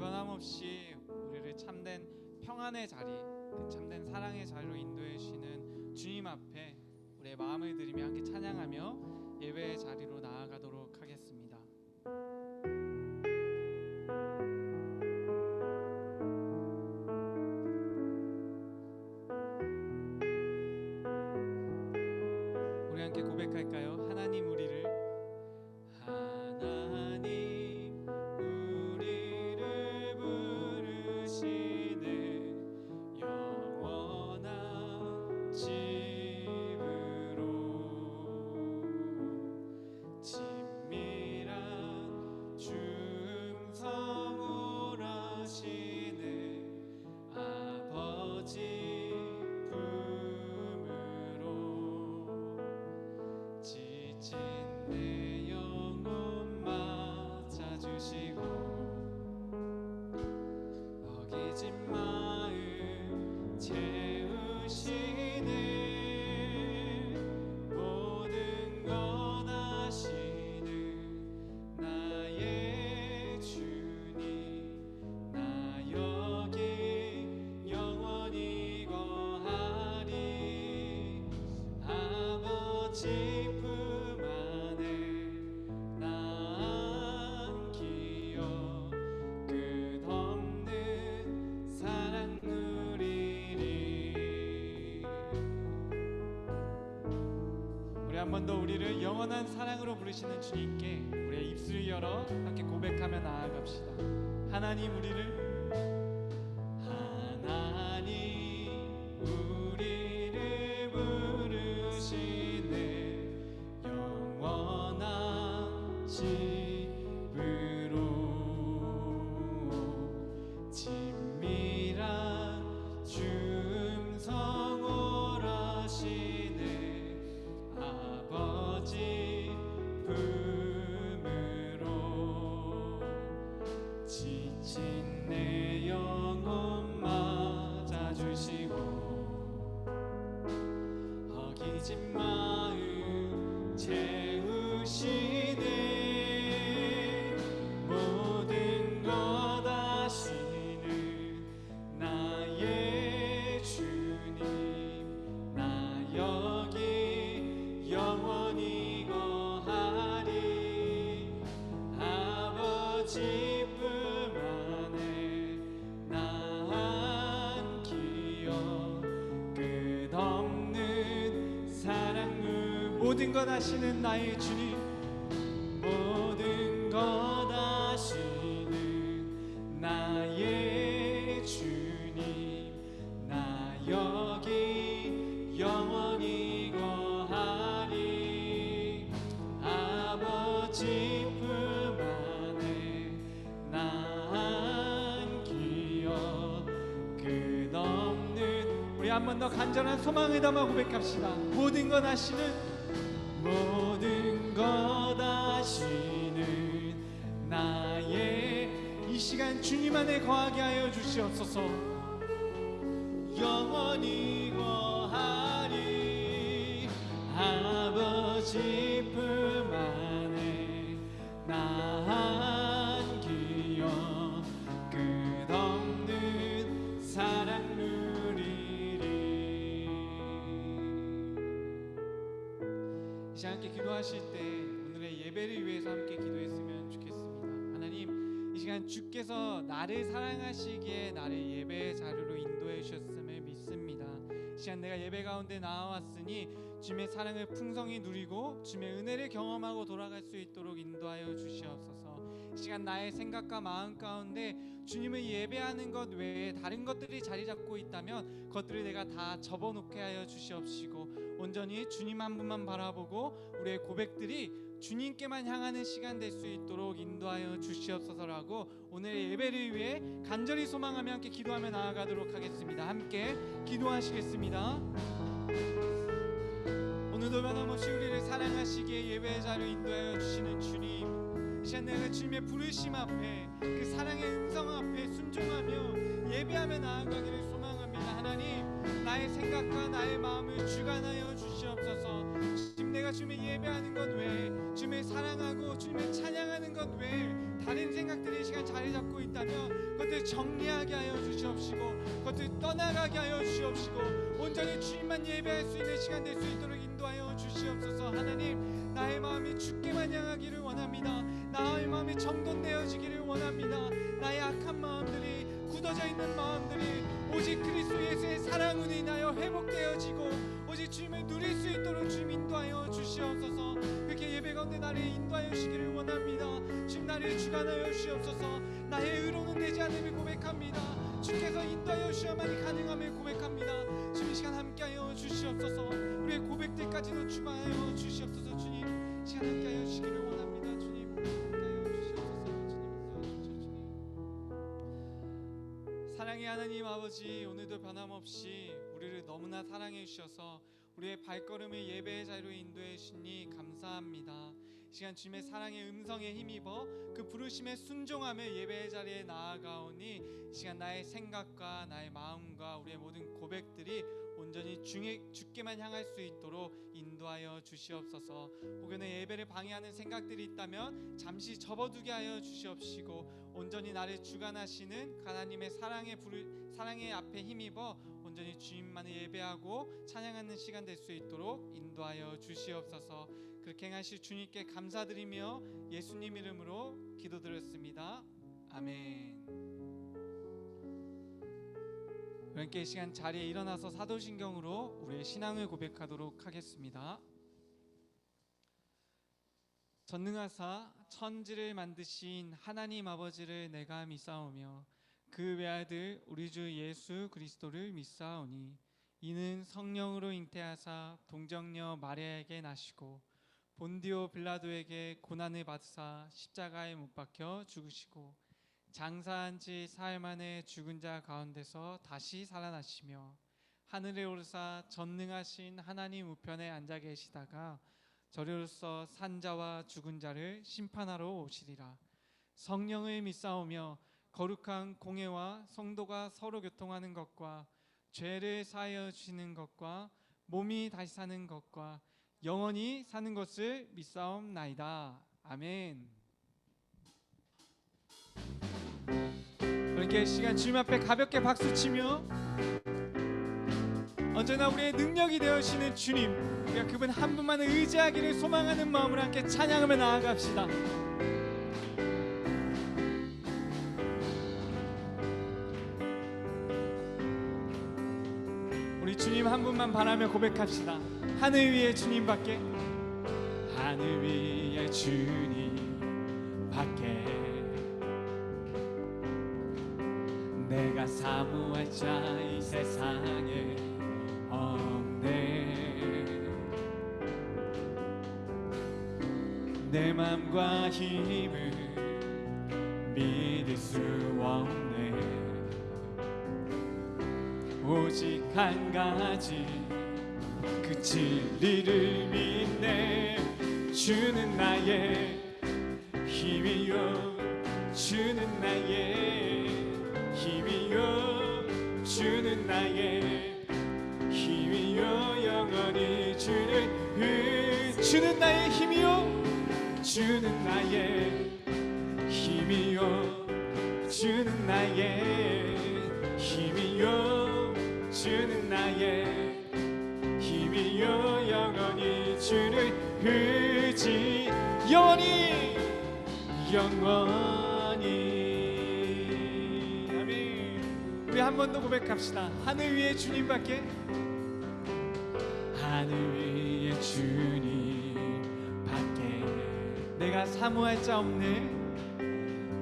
변함없이 우리를 참된 평안의 자리, 그 참된 사랑의 자리로 인도해 주시는 주님 앞에 우리의 마음을 들이며 함께 찬양하며 예배의 자리로 나아가도록 하겠습니다. 우리 함께 고백할까요? 하나님 우리를 부르시는 영원한 집으로 친밀한 중성을 하시는 아버지 품으로 지친 내 영혼 맞아주시고 어기진 마음 채우시는 모든 것 아시는 나의 주님 나 여기 영원히 거하리 아버지 품 안에 나 안기어 끝없는 사랑 누리리. 우리 한 번 더 우리를 영원한 사랑으로 부르시는 주님께 우리의 입술을 열어 함께 고백하며 나아갑시다. 하나님 우리를 부르시네 영원한 집으로 친밀한 중성을 하시네 아버지 품으로 지친 내 영혼 맞아주시고 어기진 마음 채우시네 모든 것 아시는 나의 주님 나 여기 영원히 거하리 아버지 품 안에 나 안기어 끝없는 사랑을 모든 것 아시는 나의 주님 모든 것 아시는 나의 주님 나 여기 영원히 거하리 아버지 품 안에 나 안기어 끝없는 우리 한 번 더 간절한 소망을 담아 고백합시다. 모든 것 아시는 모든 것 아시는 나의 이 시간 주님 안에 거하게 하여 주시옵소서. 영원히 거하리 아버지 품 안에 나 안기어 끝없는 사랑 누리리. 이제 함께 기도하실 때 오늘의 예배를 위해서 함께 기도했으면 좋겠습니다. 하나님 이 시간 주께서 나를 사랑하시기에 나를 예배의 자리로 인도해 주셨음을 믿습니다. 이 시간 내가 예배 가운데 나와왔으니 주님의 사랑을 풍성히 누리고 주님의 은혜를 경험하고 돌아갈 수 있도록 인도하여 주시옵소서. 이 시간 나의 생각과 마음 가운데 주님을 예배하는 것 외에 다른 것들이 자리 잡고 있다면 그것들을 내가 다 접어놓게 하여 주시옵시고 온전히 주님 한 분만 바라보고 우리의 고백들이 주님께만 향하는 시간 될 수 있도록 인도하여 주시옵소서라고 오늘의 예배를 위해 간절히 소망하며 함께 기도하며 나아가도록 하겠습니다. 함께 기도하시겠습니다. 오늘도 변함없이 우리를 사랑하시기에 예배의 자리로 인도하여 주시는 주님, 이 시간 내가 주님의 부르심 앞에 그 사랑의 음성 앞에 순종하며 예배하며 나아가기를 소망합니다. 하나님 나의 생각과 나의 마음을 주관하여 주시옵소서. 지금 내가 주님을 예배하는 것 외에 주님을 사랑하고 주님을 찬양하는 것 외에 다른 생각들이 이 시간 자리 잡고 있다면 그것들 정리하게 하여 주시옵시고 그것들 떠나가게 하여 주시옵시고 온전히 주님만 예배할 수 있는 시간 될 수 있도록 인도하여 주시옵소서. 하나님, 나의 마음이 주께만 향하기를 원합니다. 나의 마음이 정돈되어지기를 원합니다. 나의 악한 마음들이, 굳어져 있는 마음들이 오직 그리스도 예수의 사랑으로 인하여 회복되어지고 오직 주님을 누릴 수 있도록 주님 인도하여 주시옵소서. 그렇게 예배 가운데 나를 인도하여 주시기를 원합니다. 주님, 나를 주관하여 주시옵소서. 나의 의로는 되지 않음을 고백합니다. 주께서 인도하여 주셔야만이 가능함을 고백합니다. 주님, 이 시간 함께하여 주시옵소서. 우리의 고백들까지도 주관하여 주시옵소서. 주님, 이 시간 함께하여 주시기를 원합니다. 주님, 함께하여 주시옵소서. 주님, 사랑의 하나님 아버지, 오늘도 변함없이 우리를 너무나 사랑해 주셔서 우리의 발걸음을 예배의 자리로 인도해 주시니 감사합니다. 이 시간 주님의 사랑의 음성에 힘입어 그 부르심에 순종하며 예배의 자리에 나아가오니 이 시간 나의 생각과 나의 마음과 우리의 모든 고백들이 온전히 주께만 향할 수 있도록 인도하여 주시옵소서. 혹은 예배를 방해하는 생각들이 있다면 잠시 접어두게 하여 주시옵시고 온전히 나를 주관하시는 하나님의 사랑의 앞에 힘입어 온전히 주님만을 예배하고 찬양하는 시간 될 수 있도록 인도하여 주시옵소서. 그렇게 행하실 주님께 감사드리며 예수님 이름으로 기도드렸습니다. 아멘. 함께 이 시간 자리에 일어나서 사도신경으로 우리의 신앙을 고백하도록 하겠습니다. 전능하사 천지를 만드신 하나님 아버지를 내가 믿사오며 그 외아들 우리 주 예수 그리스도를 믿사오니 이는 성령으로 잉태하사 동정녀 마리아에게 나시고 본디오 빌라도에게 고난을 받으사 십자가에 못 박혀 죽으시고 장사한 지 사흘 만에 죽은 자 가운데서 다시 살아나시며 하늘에 오르사 전능하신 하나님 우편에 앉아 계시다가 저리로서 산자와 죽은 자를 심판하러 오시리라. 성령을 믿사오며 거룩한 공회와 성도가 서로 교통하는 것과 죄를 사하여 주시는 것과 몸이 다시 사는 것과 영원히 사는 것을 믿사옵나이다. 아멘. 그렇게 시간 주님 앞에 가볍게 박수치며 언제나 우리의 능력이 되어주시는 주님, 우리가 그분 한 분만을 의지하기를 소망하는 마음으로 함께 찬양하며 나아갑시다. 우리 주님 한 분만 바라며 고백합시다. 하늘 위에 주님밖에, 하늘 위에 주님밖에 내가 사모할 자 이 세상에 없네. 내 맘과 힘을 믿을 수 없네. 오직 한 가지 그 진리를 믿네. 주는 나의 힘이요, 주는 나의 힘이요, 주는 나의 힘이요, 영원히 주는 나의 힘이요, 주는 나의 힘이요, 주는 나의 힘이요, 주는 나의 힘이요, 영원히 주를 의지, 영원히 아멘. 우리 한 번 더 고백합시다. 하늘 위에 주님밖에, 하늘 위에 주님밖에 내가 사모할 자 없네.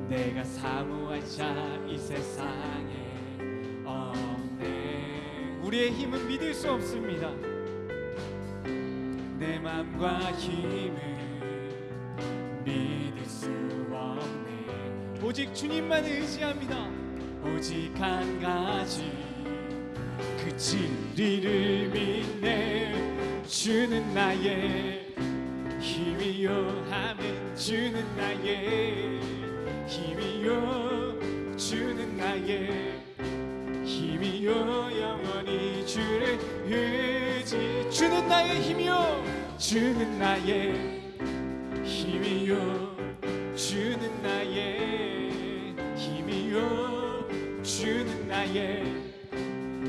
내가 사모할 자 이 세상에 없네. 우리의 힘은 믿을 수 없습니다. 내 맘과 힘을 믿을 수 없네. 오직 주님만을 의지합니다. 오직 한 가지 그 진리를 믿네. 주는 나의 힘이요, 아멘. 주는 나의 힘이요, 주는 나의 힘이요, 영원히 주를 의지. 주는 나의 힘이요, 주는 나의 힘이요, 주는 나의 나의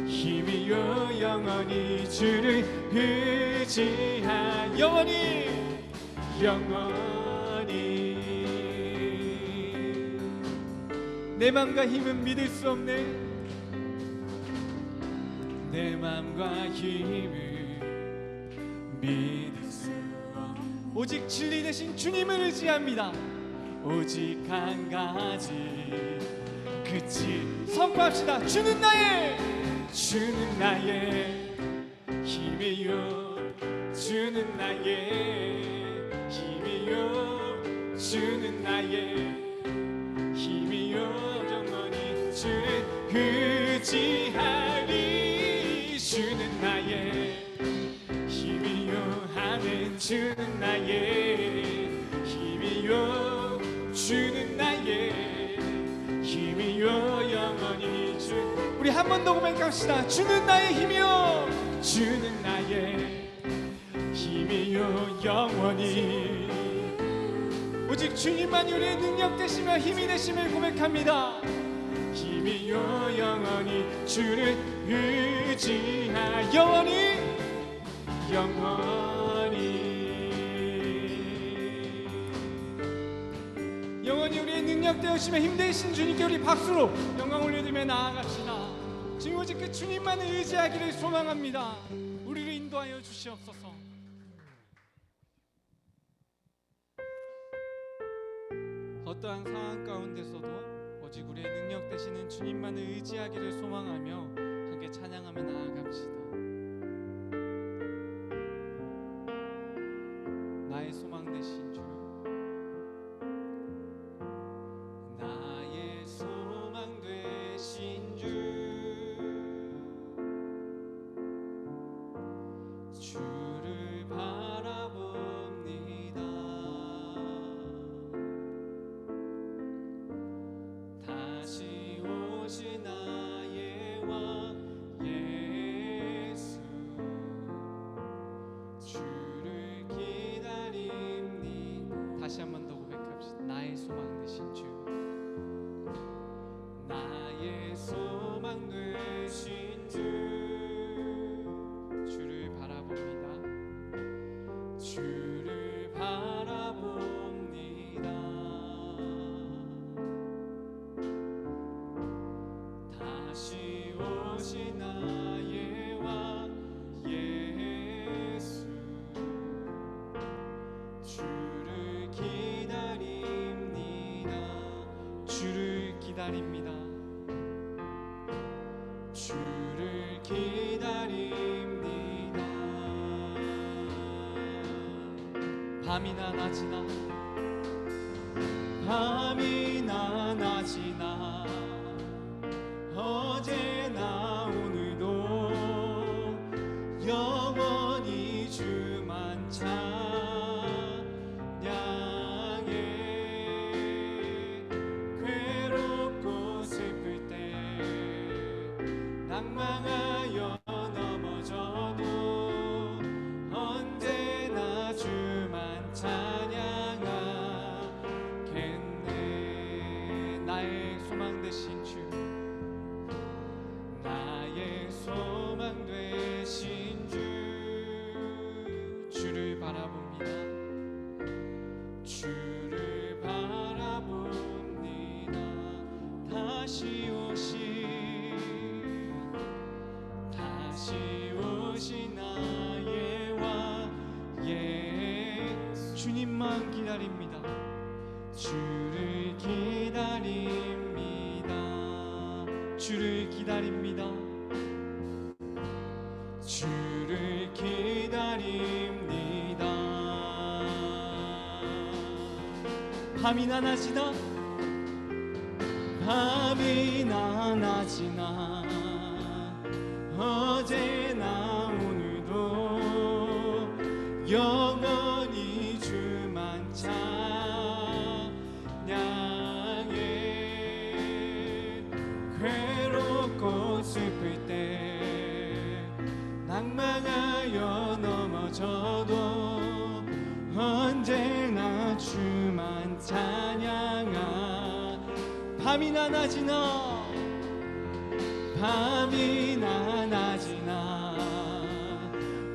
힘이요 영원히 주를 의지하 영원히 내 맘과 힘은 믿을 수 없네 내 맘과 힘을 믿을 수 없네 오직 진리 되신 주님을 의지합니다 오직 한 가지 그치 선포합시다 주는 나의 힘이요 주는 나의 힘이요 주는 나의 힘이요 영원히 주를 의지하리 주는 나의 힘이요 하는 주는 나의 힘이요 주는 나의 힘이요 영원히 주 우리 한 번 더 고백합시다 주는 나의 힘이요 주는 나의 힘이요 영원히 오직 주님만이 우리의 능력 되시며 힘이 되심을 고백합니다 힘이요 영원히 주를 의지하 영원히 우리의 능력 되시며 힘 되신 주님께 우리 박수로 영광 올려드리며 나아갑시다 지금 오직 그 주님만을 의지하기를 소망합니다 우리를 인도하여 주시옵소서 어떠한 상황 가운데서도 오직 우리의 능력 되시는 주님만을 의지하기를 소망하며 함께 찬양하며 나아갑시다 나의 소망 되신 주 나의 소망 되신 주 주를 바라봅니다 다시 오신 나의 왕 예수 주를 기다립니다 다시 한 번 더 고백합시다 나의 소망 되신 주 나의 소망 되신 주 주를 바라봅니다 주를 바라봅니다 다시 오신 나의 왕 예수 주를 기다립니다 주를 기다립니다 주를 기다립니다 밤이나 낮이나 밤이나 낮이나 어제나 오늘도 영원히 주만 찬양해 괴롭고 슬플 때 낭망하여 넘어져도 언제나 주만 찬양하겠네 나의 소망 되신 주 나의 소망 되신 주 주를 바라봅니다 주를 바라봅니다 다시 오신 나의 왕 예수 주님만 기다립니다 주를 기다립니다 주를 기다립니다 주를 기다립니다 밤이나 낮이나 밤이나 낮이나 어제나 오늘도 영원히 주만 찬양해 괴롭고 슬플 때 낭망하여 넘어져도 언제나 주만 찬양하 밤이나 낮이나 밤이나 낮이나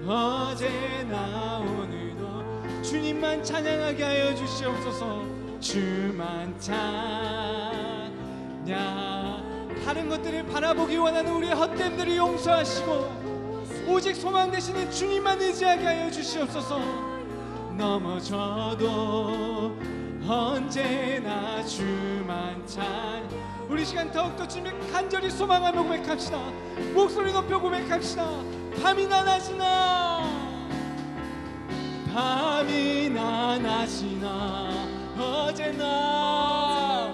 어제나 오늘도 주님만 찬양하게 하여 주시옵소서. 주만 찬양. 다른 것들을 바라보기 원하는 우리의 헛됨들을 용서하시고 오직 소망 되시는 주님만 의지하게 하여 주시옵소서. 넘어져도 언제나 주만 찬양. 우리 시간 더욱더 주님 간절히 소망하며 고백합시다. 목소리 높여 고백합시다. 밤이나 낮이나 밤이나 낮이나 어제나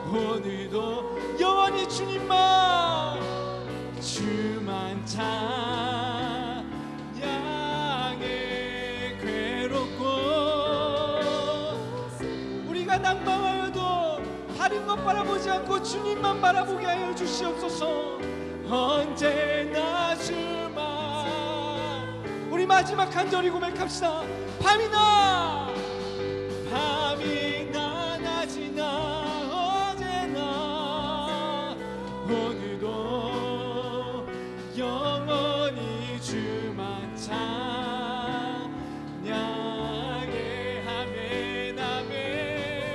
오늘도 영원히 주님만 찬양해. 괴롭고 우리가 낭망하여도 다른 것 바라보지 않고 주님만 바라보게 하여 주시옵소서. 언제나 주만. 우리 마지막 간절히 고백합시다. 밤이나 낮이나 어제나 오늘도 영원히 주만 찬양해. 아멘 아멘.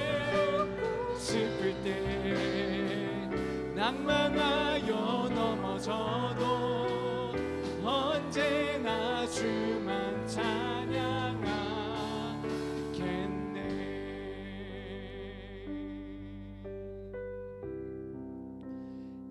슬플 때 낭만하여 넘어져도 언제나 주만 찬양하겠네.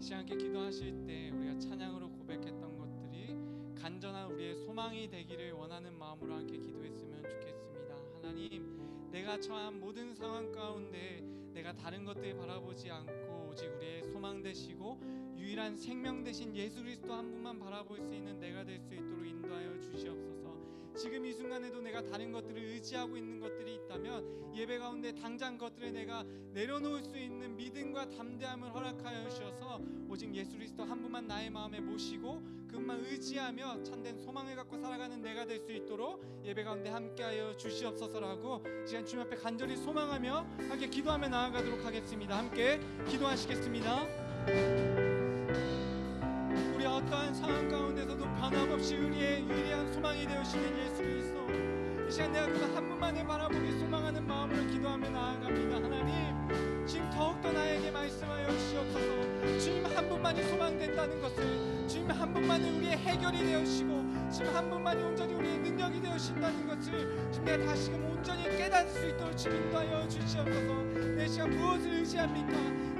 이 함께 기도하실 때 우리가 찬양으로 고백했던 것들이 간절한 우리의 소망이 되기를 원하는 마음으로 함께 기도했으면 좋겠습니다. 하나님, 내가 처한 모든 상황 가운데 내가 다른 것들 바라보지 않고 오직 우리의 소망 되시고 유일한 생명 되신 예수 그리스도 한 분만 바라볼 수 있는 내가 될 수 있도록 인도하여 주시옵소서. 지금 이 순간에도 내가 다른 것들을 의지하고 있는 것들이 있다면 예배 가운데 당장 그것들을 내가 내려놓을 수 있는 믿음과 담대함을 허락하여 주셔서 오직 예수 그리스도 한 분만 나의 마음에 모시고 그분만 의지하며 참된 소망을 갖고 살아가는 내가 될 수 있도록 예배 가운데 함께하여 주시옵소서라고 시간 주님 앞에 간절히 소망하며 함께 기도하며 나아가도록 하겠습니다. 함께 기도하시겠습니다. 우리 어떠한 상황 가운데서도 변함없이 우리의 유일한 소망이 되시는 예수 그리스도, 이 시간 내가 그 한 분만을 바라보기 소망하는 마음으로 기도하며 나아갑니다. 하나님, 지금 더욱더 나에게 말씀하여 주시옵소서. 주님 한 분만이 소망된다는 것을, 주님 한 분만이 우리의 해결이 되시고 주님 한 분만이 온전히 우리의 능력이 되신다는 것을 주님 내가 다시금 온전히 깨달을 수 있도록 주님 인도하여 주시옵소서. 내 시간 무엇을 의지합니까?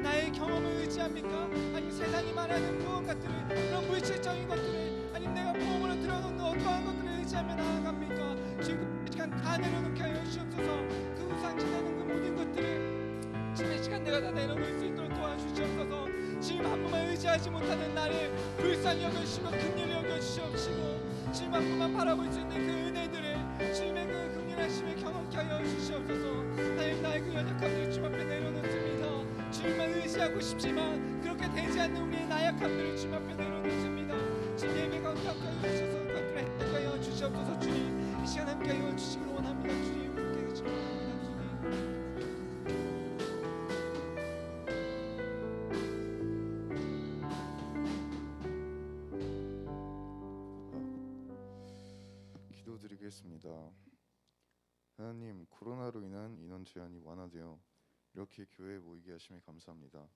나의 경험을 의지합니까? 아니면 세상이 말하는 무언가들을, 그런 물질적인 것들을, 아니면 내가 보험으로 들어놓는 어떠한 것들을 의지하며 나아갑니까? 지금 이 시간 다 내려놓게 하여 주시옵소서. 그 우상 지내는 그 모든 것들을 지금 이 시간 내가 다 내려놓을 수 있도록 도와주시옵소서. 지금 한 분만 의지하지 못하는 나를 불쌍히 여겨주시고 긍휼히 여겨주시옵시고 지금 한 분만 바라볼 수 있는 그 은혜들을 주님의 그 긍휼하심을 경험케 하여 주시옵소서. 하나님, 나의 그 연약함들을 주님 앞에 내려놓습니다. 주님만 의지하고 싶지만 그렇게 되지 않는 우리의 나약함들을 주님 앞에 내려놓습니다. 주님 예배 가운데 함께하여 주셔서 그것들을 행복하여 주시옵소서. 주님 이 시간 함께하여 주시기를 원합니다. 주님 함께해 주시기를 원합니다. 주님 기도드리겠습니다. 하나님, 코로나로 인한 인원 제한이 완화되어 이렇게 교회에 모이게 하심에 감사합니다.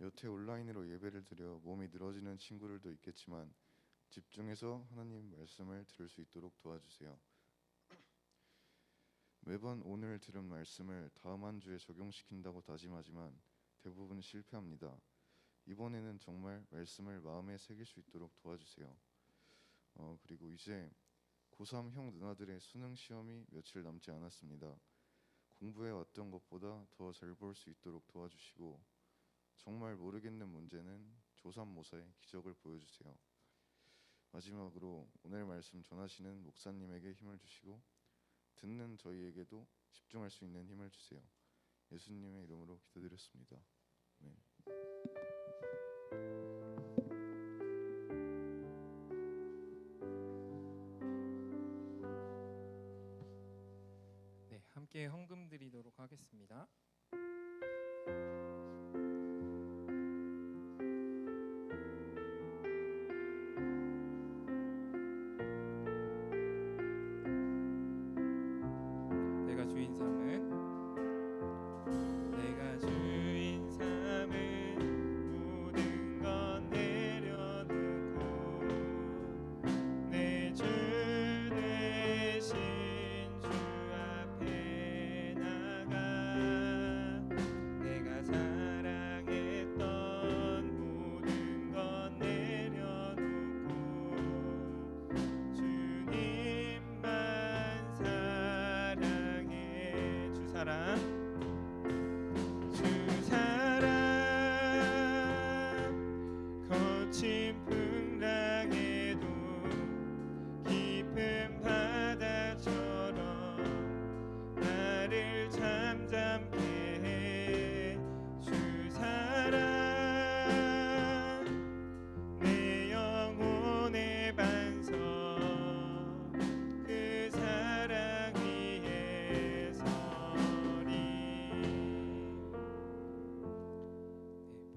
여태 온라인으로 예배를 드려 몸이 늘어지는 친구들도 있겠지만 집중해서 하나님 말씀을 들을 수 있도록 도와주세요. 매번 오늘 들은 말씀을 다음 한 주에 적용시킨다고 다짐하지만 대부분 실패합니다. 이번에는 정말 말씀을 마음에 새길 수 있도록 도와주세요. 그리고 이제 고3 형 누나들의 수능 시험이 며칠 남지 않았습니다. 공부해 왔던 것보다 더 잘 볼 수 있도록 도와주시고 정말 모르겠는 문제는 조삼모사의 기적을 보여주세요. 마지막으로 오늘 말씀 전하시는 목사님에게 힘을 주시고 듣는 저희에게도 집중할 수 있는 힘을 주세요. 예수님의 이름으로 기도드렸습니다. 아멘. 네, 함께 헌금 드리도록 하겠습니다.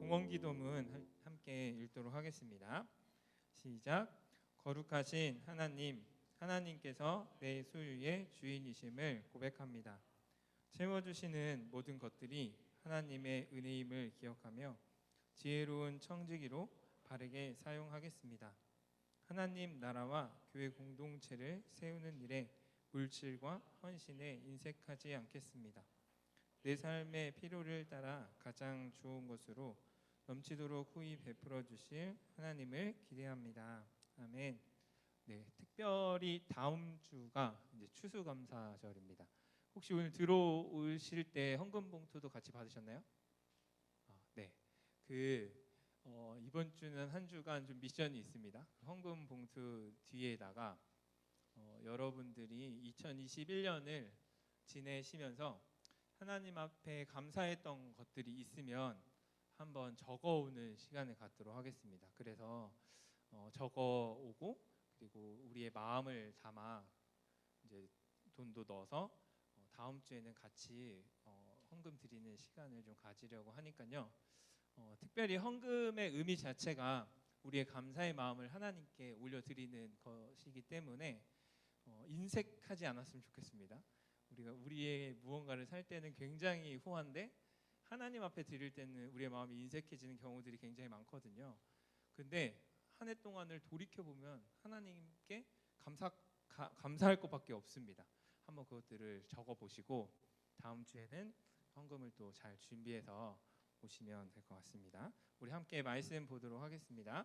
봉헌기도문 함께 읽도록 하겠습니다. 시작. 거룩하신 하나님, 하나님께서 내 소유의 주인이심을 고백합니다. 채워주시는 모든 것들이 하나님의 은혜임을 기억하며 지혜로운 청지기로 바르게 사용하겠습니다. 하나님 나라와 교회 공동체를 세우는 일에 물질과 헌신에 인색하지 않겠습니다. 내 삶의 필요를 따라 가장 좋은 것으로 넘치도록 후히 베풀어 주실 하나님을 기대합니다. 아멘. 네, 특별히 다음 주가 이제 추수감사절입니다. 혹시 오늘 들어오실 때 헌금 봉투도 같이 받으셨나요? 네. 이번 주는 한 주간 좀 미션이 있습니다. 헌금 봉투 뒤에다가 여러분들이 2021년을 지내시면서 하나님 앞에 감사했던 것들이 있으면 한번 적어오는 시간을 갖도록 하겠습니다. 그래서 적어오고 그리고 우리의 마음을 담아 이제 돈도 넣어서 다음 주에는 같이 헌금 드리는 시간을 좀 가지려고 하니까요. 특별히 헌금의 의미 자체가 우리의 감사의 마음을 하나님께 올려드리는 것이기 때문에 인색하지 않았으면 좋겠습니다. 우리가 우리의 무언가를 살 때는 굉장히 후한데 하나님 앞에 드릴 때는 우리의 마음이 인색해지는 경우들이 굉장히 많거든요. 근데 한 해 동안을 돌이켜 보면 하나님께 감사할 것밖에 없습니다. 한번 그것들을 적어 보시고 다음 주에는 헌금을 또 잘 준비해서 오시면 될 것 같습니다. 우리 함께 말씀 보도록 하겠습니다.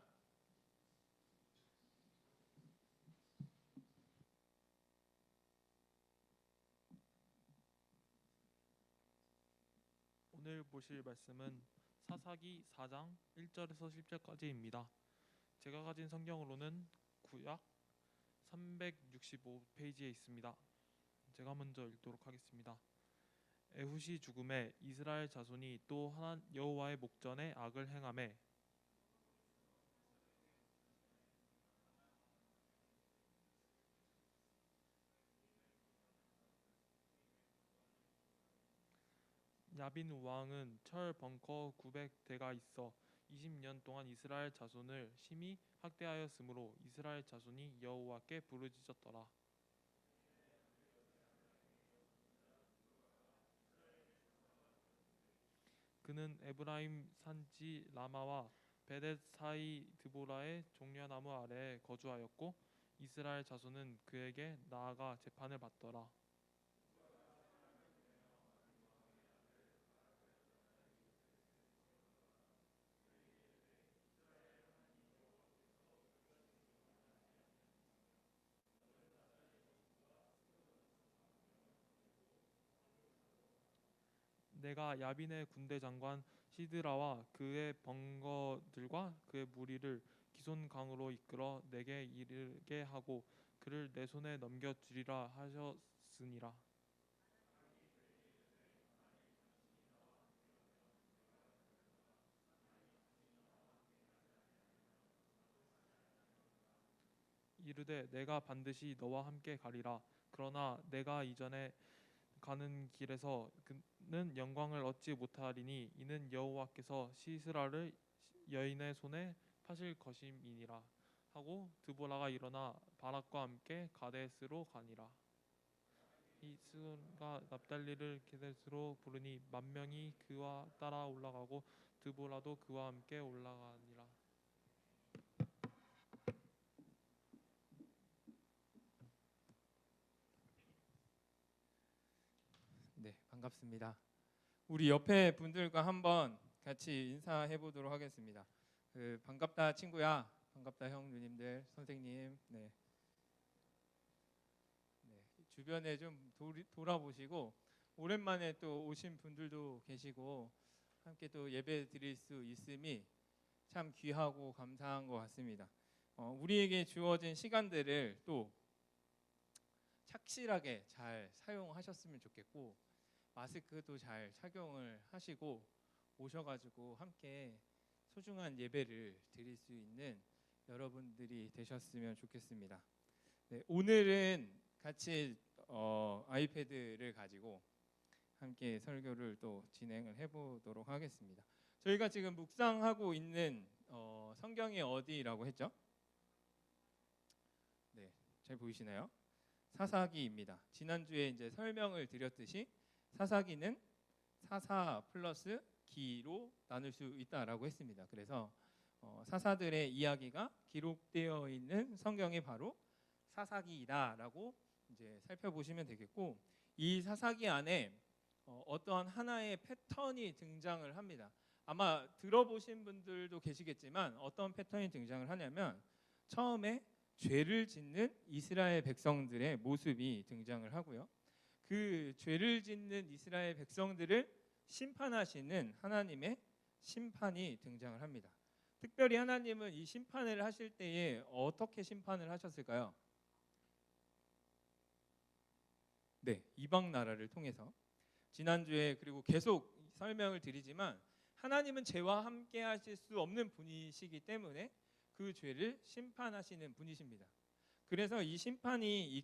오늘 보실 말씀은 사사기 4장 1절에서 10절까지입니다. 제가 가진 성경으로는 구약 365페이지에 있습니다. 제가 먼저 읽도록 하겠습니다. 에훗이 죽음에 이스라엘 자손이 또 여호와의 목전에 악을 행하매 야빈 왕은 철 벙커 900대가 있어 20년 동안 이스라엘 자손을 심히 학대하였으므로 이스라엘 자손이 여호와께 부르짖었더라. 그는 에브라임 산지 라마와 베벳 사이 드보라의 종려나무 아래에 거주하였고 이스라엘 자손은 그에게 나아가 재판을 받더라. 내가 야빈의 군대 장관 시드라와 그의 번거들과 그의 무리를 기손 강으로 이끌어 내게 이르게 하고 그를 내 손에 넘겨 주리라 하셨으니라. 이르되 내가 반드시 너와 함께 가리라. 그러나 내가 이전에 가는 길에서 그는 영광을 얻지 못하리니 이는 여호와께서 시스라를 여인의 손에 파실 것임이니라 하고 드보라가 일어나 바락과 함께 가데스로 가니라. 이스가 납달리를 게데스로 부르니 10,000명이 그와 따라 올라가고 드보라도 그와 함께 올라가니라. 네, 반갑습니다. 우리 옆에 분들과 한번 같이 인사해 보도록 하겠습니다. 반갑다 친구야, 반갑다 형 누님들, 선생님. 네. 주변에 좀 돌아보시고 오랜만에 또 오신 분들도 계시고 함께 또 예배 드릴 수 있음이 참 귀하고 감사한 것 같습니다. 우리에게 주어진 시간들을 또 착실하게 잘 사용하셨으면 좋겠고 마스크도 잘 착용을 하시고 오셔가지고 함께 소중한 예배를 드릴 수 있는 여러분들이 되셨으면 좋겠습니다. 네, 오늘은 같이 아이패드를 가지고 함께 설교를 또 진행을 해보도록 하겠습니다. 저희가 지금 묵상하고 있는 성경이 어디라고 했죠? 네, 잘 보이시나요? 사사기입니다. 지난주에 이제 설명을 드렸듯이 사사기는 사사 플러스 기로 나눌 수 있다라고 했습니다. 그래서 사사들의 이야기가 기록되어 있는 성경이 바로 사사기이다라고 이제 살펴보시면 되겠고, 이 사사기 안에 어떠한 하나의 패턴이 등장을 합니다. 아마 들어보신 분들도 계시겠지만 어떤 패턴이 등장을 하냐면 처음에 죄를 짓는 이스라엘 백성들의 모습이 등장을 하고요. 그 죄를 짓는 이스라엘 백성들을 심판하시는 하나님의 심판이 등장을 합니다. 특별히 하나님은 이 심판을 하실 때에 어떻게 심판을 하셨을까요? 네, 이방 나라를 통해서. 지난주에 그리고 계속 설명을 드리지만 하나님은 죄와 함께 하실 수 없는 분이시기 때문에 그 죄를 심판하시는 분이십니다. 그래서 이 심판이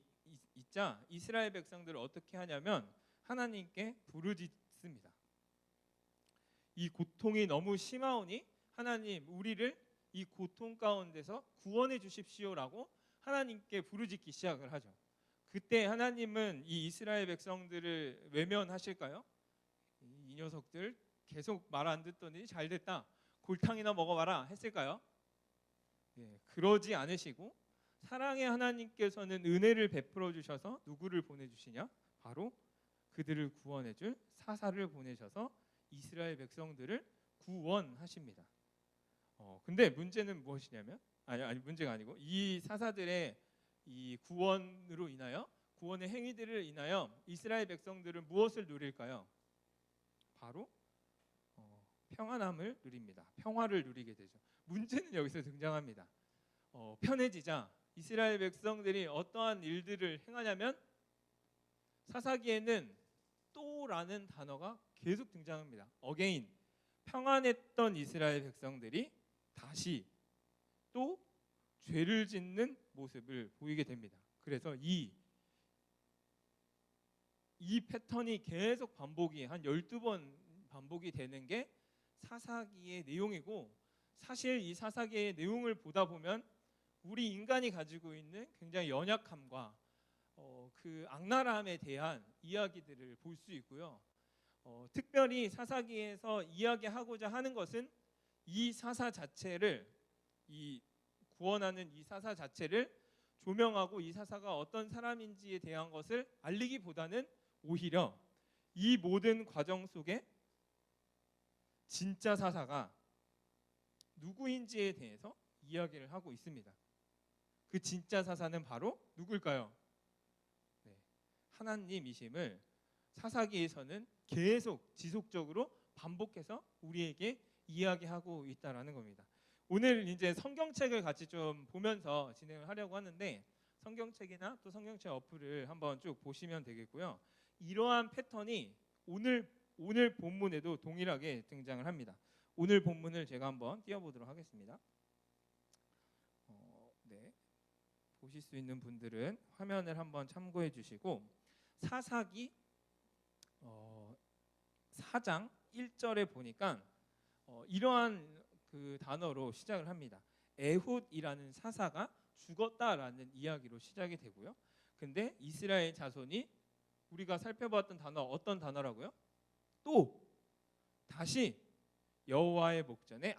있자 이스라엘 백성들을 어떻게 하냐면 하나님께 부르짖습니다. 이 고통이 너무 심하오니 하나님 우리를 이 고통 가운데서 구원해 주십시오라고 하나님께 부르짖기 시작을 하죠. 그때 하나님은 이 이스라엘 백성들을 외면하실까요? 이 녀석들 계속 말 안 듣더니 잘 됐다, 골탕이나 먹어봐라 했을까요? 예, 그러지 않으시고 사랑의 하나님께서는 은혜를 베풀어 주셔서 누구를 보내주시냐? 바로 그들을 구원해줄 사사를 보내셔서 이스라엘 백성들을 구원하십니다. 근데 문제는 무엇이냐면 아니 문제가 아니고 이 사사들의 이 구원으로 인하여 구원의 행위들을 인하여 이스라엘 백성들은 무엇을 누릴까요? 바로 평안함을 누립니다. 평화를 누리게 되죠. 문제는 여기서 등장합니다. 편해지자 이스라엘 백성들이 어떠한 일들을 행하냐면 사사기에는 또라는 단어가 계속 등장합니다. again, 평안했던 이스라엘 백성들이 다시 또 죄를 짓는 모습을 보이게 됩니다. 그래서 이 패턴이 계속 반복이 한 12번 반복이 되는 게 사사기의 내용이고, 사실 이 사사기의 내용을 보다 보면 우리 인간이 가지고 있는 굉장히 연약함과 그 악랄함에 대한 이야기들을 볼 수 있고요. 특별히 사사기에서 이야기하고자 하는 것은 이 사사 자체를, 이 구원하는 이 사사 자체를 조명하고 이 사사가 어떤 사람인지에 대한 것을 알리기보다는 오히려 이 모든 과정 속에 진짜 사사가 누구인지에 대해서 이야기를 하고 있습니다. 그 진짜 사사는 바로 누굴까요? 네, 하나님이심을 사사기에서는 계속 지속적으로 반복해서 우리에게 이야기하고 있다라는 겁니다. 오늘 이제 성경책을 같이 좀 보면서 진행을 하려고 하는데 성경책이나 또 성경책 어플을 한번 쭉 보시면 되겠고요. 이러한 패턴이 오늘 본문에도 동일하게 등장을 합니다. 오늘 본문을 제가 한번 띄워보도록 하겠습니다. 네, 보실 수 있는 분들은 화면을 한번 참고해 주시고 사사기 4장 1절에 보니까 이러한 그 단어로 시작을 합니다. 에훗이라는 사사가 죽었다라는 이야기로 시작이 되고요. 근데 이스라엘 자손이 우리가 살펴봤던 단어 어떤 단어라고요? 또 다시 여호와의 목전에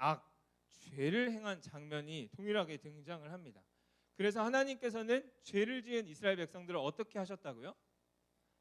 죄를 행한 장면이 동일하게 등장을 합니다. 그래서 하나님께서는 죄를 지은 이스라엘 백성들을 어떻게 하셨다고요?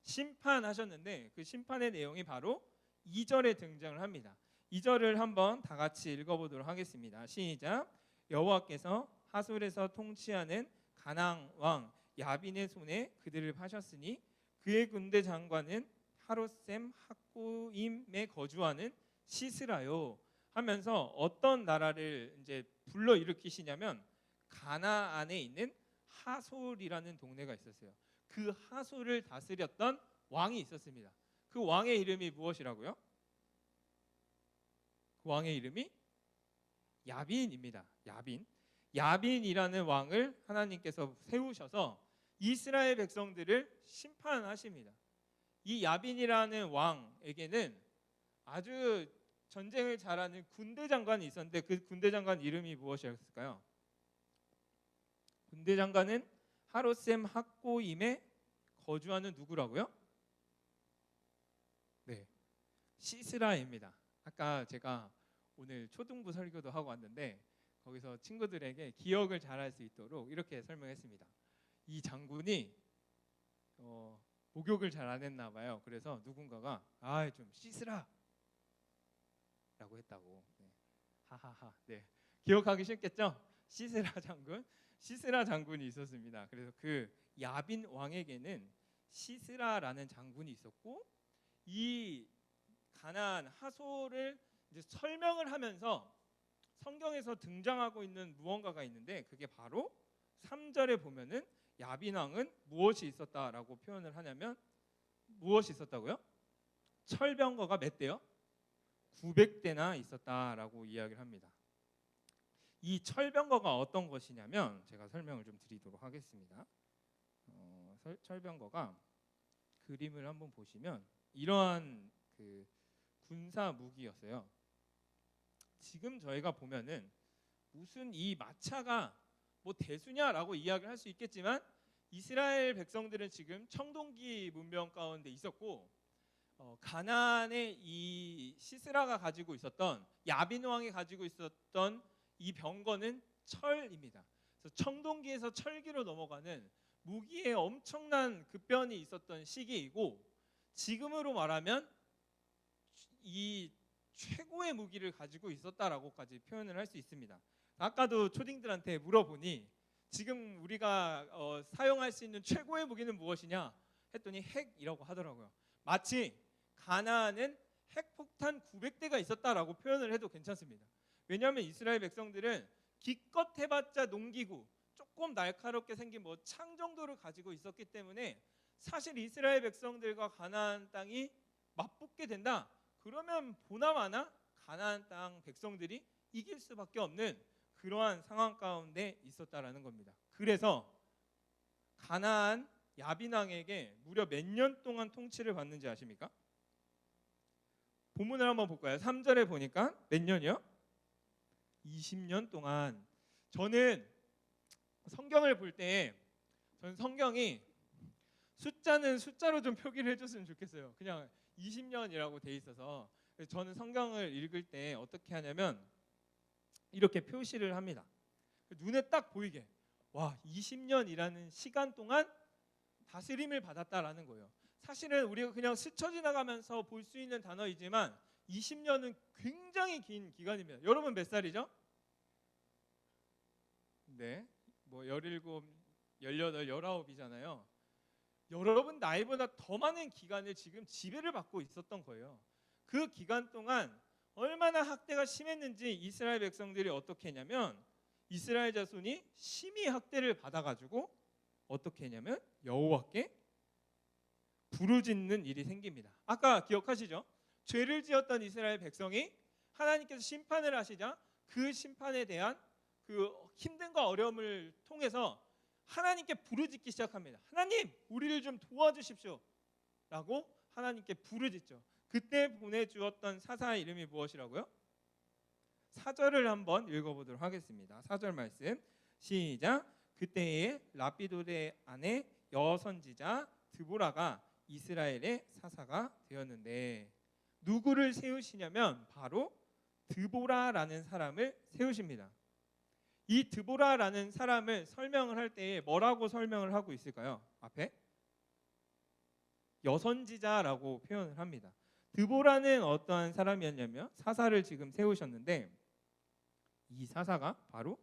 심판하셨는데 그 심판의 내용이 바로 2절에 등장을 합니다. 2절을 한번 다 같이 읽어보도록 하겠습니다. 시작. 여호와께서 하솔에서 통치하는 가나안 왕 야빈의 손에 그들을 파셨으니 그의 군대 장관은 하롯셈 학고임에 거주하는 시스라요 하면서 어떤 나라를 이제 불러 일으키시냐면 가나안에 있는 하솔이라는 동네가 있었어요. 그 하솔을 다스렸던 왕이 있었습니다. 그 왕의 이름이 무엇이라고요? 그 왕의 이름이 야빈입니다. 야빈이라는 왕을 하나님께서 세우셔서 이스라엘 백성들을 심판하십니다. 이 야빈이라는 왕에게는 아주 전쟁을 잘하는 군대 장관이 있었는데 그 군대 장관 이름이 무엇이었을까요? 군대 장관은 하롯셈 학고임에 거주하는 누구라고요? 네, 시스라입니다. 아까 제가 오늘 초등부 설교도 하고 왔는데 거기서 친구들에게 기억을 잘할 수 있도록 이렇게 설명했습니다. 이 장군이 목욕을 잘 안 했나 봐요. 그래서 누군가가 좀 씻으라 라고 했다고. 네. 하하하. 네. 기억하기 쉽겠죠? 시스라 장군이 있었습니다. 그래서 그 야빈 왕에게는 시스라라는 장군이 있었고, 이 가나안 하솔을 이제 설명을 하면서 성경에서 등장하고 있는 무언가가 있는데, 그게 바로 3절에 보면은 야빈 왕은 무엇이 있었다라고 표현을 하냐면, 무엇이 있었다고요? 철병거가 몇 대요? 900대나 있었다라고 이야기를 합니다. 이 철병거가 어떤 것이냐면 제가 설명을 좀 드리도록 하겠습니다. 철병거가 그림을 한번 보시면 이러한 그 군사 무기였어요. 지금 저희가 보면은 무슨 이 마차가 뭐 대수냐라고 이야기를 할 수 있겠지만, 이스라엘 백성들은 지금 청동기 문명 가운데 있었고, 가나안의 이 시스라가 가지고 있었던, 야빈 왕이 가지고 있었던 이 병거는 철입니다. 그래서 청동기에서 철기로 넘어가는 무기에 엄청난 급변이 있었던 시기이고, 지금으로 말하면 이 최고의 무기를 가지고 있었다라고까지 표현을 할 수 있습니다. 아까도 초딩들한테 물어보니 지금 우리가 사용할 수 있는 최고의 무기는 무엇이냐 했더니 핵이라고 하더라고요. 마치 가나안은 핵폭탄 900대가 있었다라고 표현을 해도 괜찮습니다. 왜냐하면 이스라엘 백성들은 기껏 해봤자 농기구, 조금 날카롭게 생긴 뭐 창 정도를 가지고 있었기 때문에 사실 이스라엘 백성들과 가나안 땅이 맞붙게 된다, 그러면 보나마나 가나안 땅 백성들이 이길 수밖에 없는 그러한 상황 가운데 있었다라는 겁니다. 그래서 가나안 야빈 왕에게 무려 몇 년 동안 통치를 받는지 아십니까? 본문을 한번 볼까요? 3절에 보니까 몇 년이요? 20년 동안. 저는 성경을 볼 때 저는 성경이 숫자는 숫자로 좀 표기를 해줬으면 좋겠어요. 그냥 20년이라고 돼 있어서. 그래서 저는 성경을 읽을 때 어떻게 하냐면 이렇게 표시를 합니다. 눈에 딱 보이게, 와, 20년이라는 시간 동안 다스림을 받았다라는 거예요. 사실은 우리가 그냥 스쳐 지나가면서 볼 수 있는 단어이지만 20년은 굉장히 긴 기간입니다. 여러분 몇 살이죠? 네, 뭐 17, 18, 19이잖아요. 여러분 나이보다 더 많은 기간을 지금 지배를 받고 있었던 거예요. 그 기간 동안 얼마나 학대가 심했는지 이스라엘 백성들이 어떻게 했냐면, 이스라엘 자손이 심히 학대를 받아가지고 어떻게 했냐면 여호와께 부르짖는 일이 생깁니다. 아까 기억하시죠? 죄를 지었던 이스라엘 백성이 하나님께서 심판을 하시자 그 심판에 대한 그 힘듦과 어려움을 통해서 하나님께 부르짖기 시작합니다. 하나님, 우리를 좀 도와주십시오 라고 하나님께 부르짖죠. 그때 보내주었던 사사의 이름이 무엇이라고요? 4절을 한번 읽어보도록 하겠습니다. 4절 말씀 시작. 그때에 라피도의 아내 여선지자 드보라가 이스라엘의 사사가 되었는데, 누구를 세우시냐면 바로 드보라라는 사람을 세우십니다. 이 드보라라는 사람을 설명을 할 때 뭐라고 설명을 하고 있을까요? 앞에 여선지자라고 표현을 합니다. 드보라는 어떠한 사람이었냐면 사사를 지금 세우셨는데, 이 사사가 바로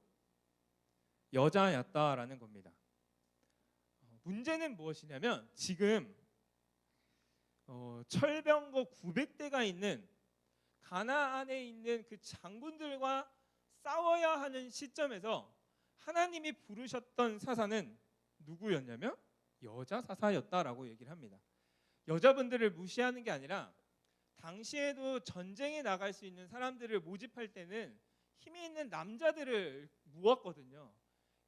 여자였다라는 겁니다. 문제는 무엇이냐면 지금 철병거 900대가 있는 가나안에 있는 그 장군들과 싸워야 하는 시점에서 하나님이 부르셨던 사사는 누구였냐면 여자 사사였다라고 얘기를 합니다. 여자분들을 무시하는 게 아니라 당시에도 전쟁에 나갈 수 있는 사람들을 모집할 때는 힘이 있는 남자들을 모았거든요.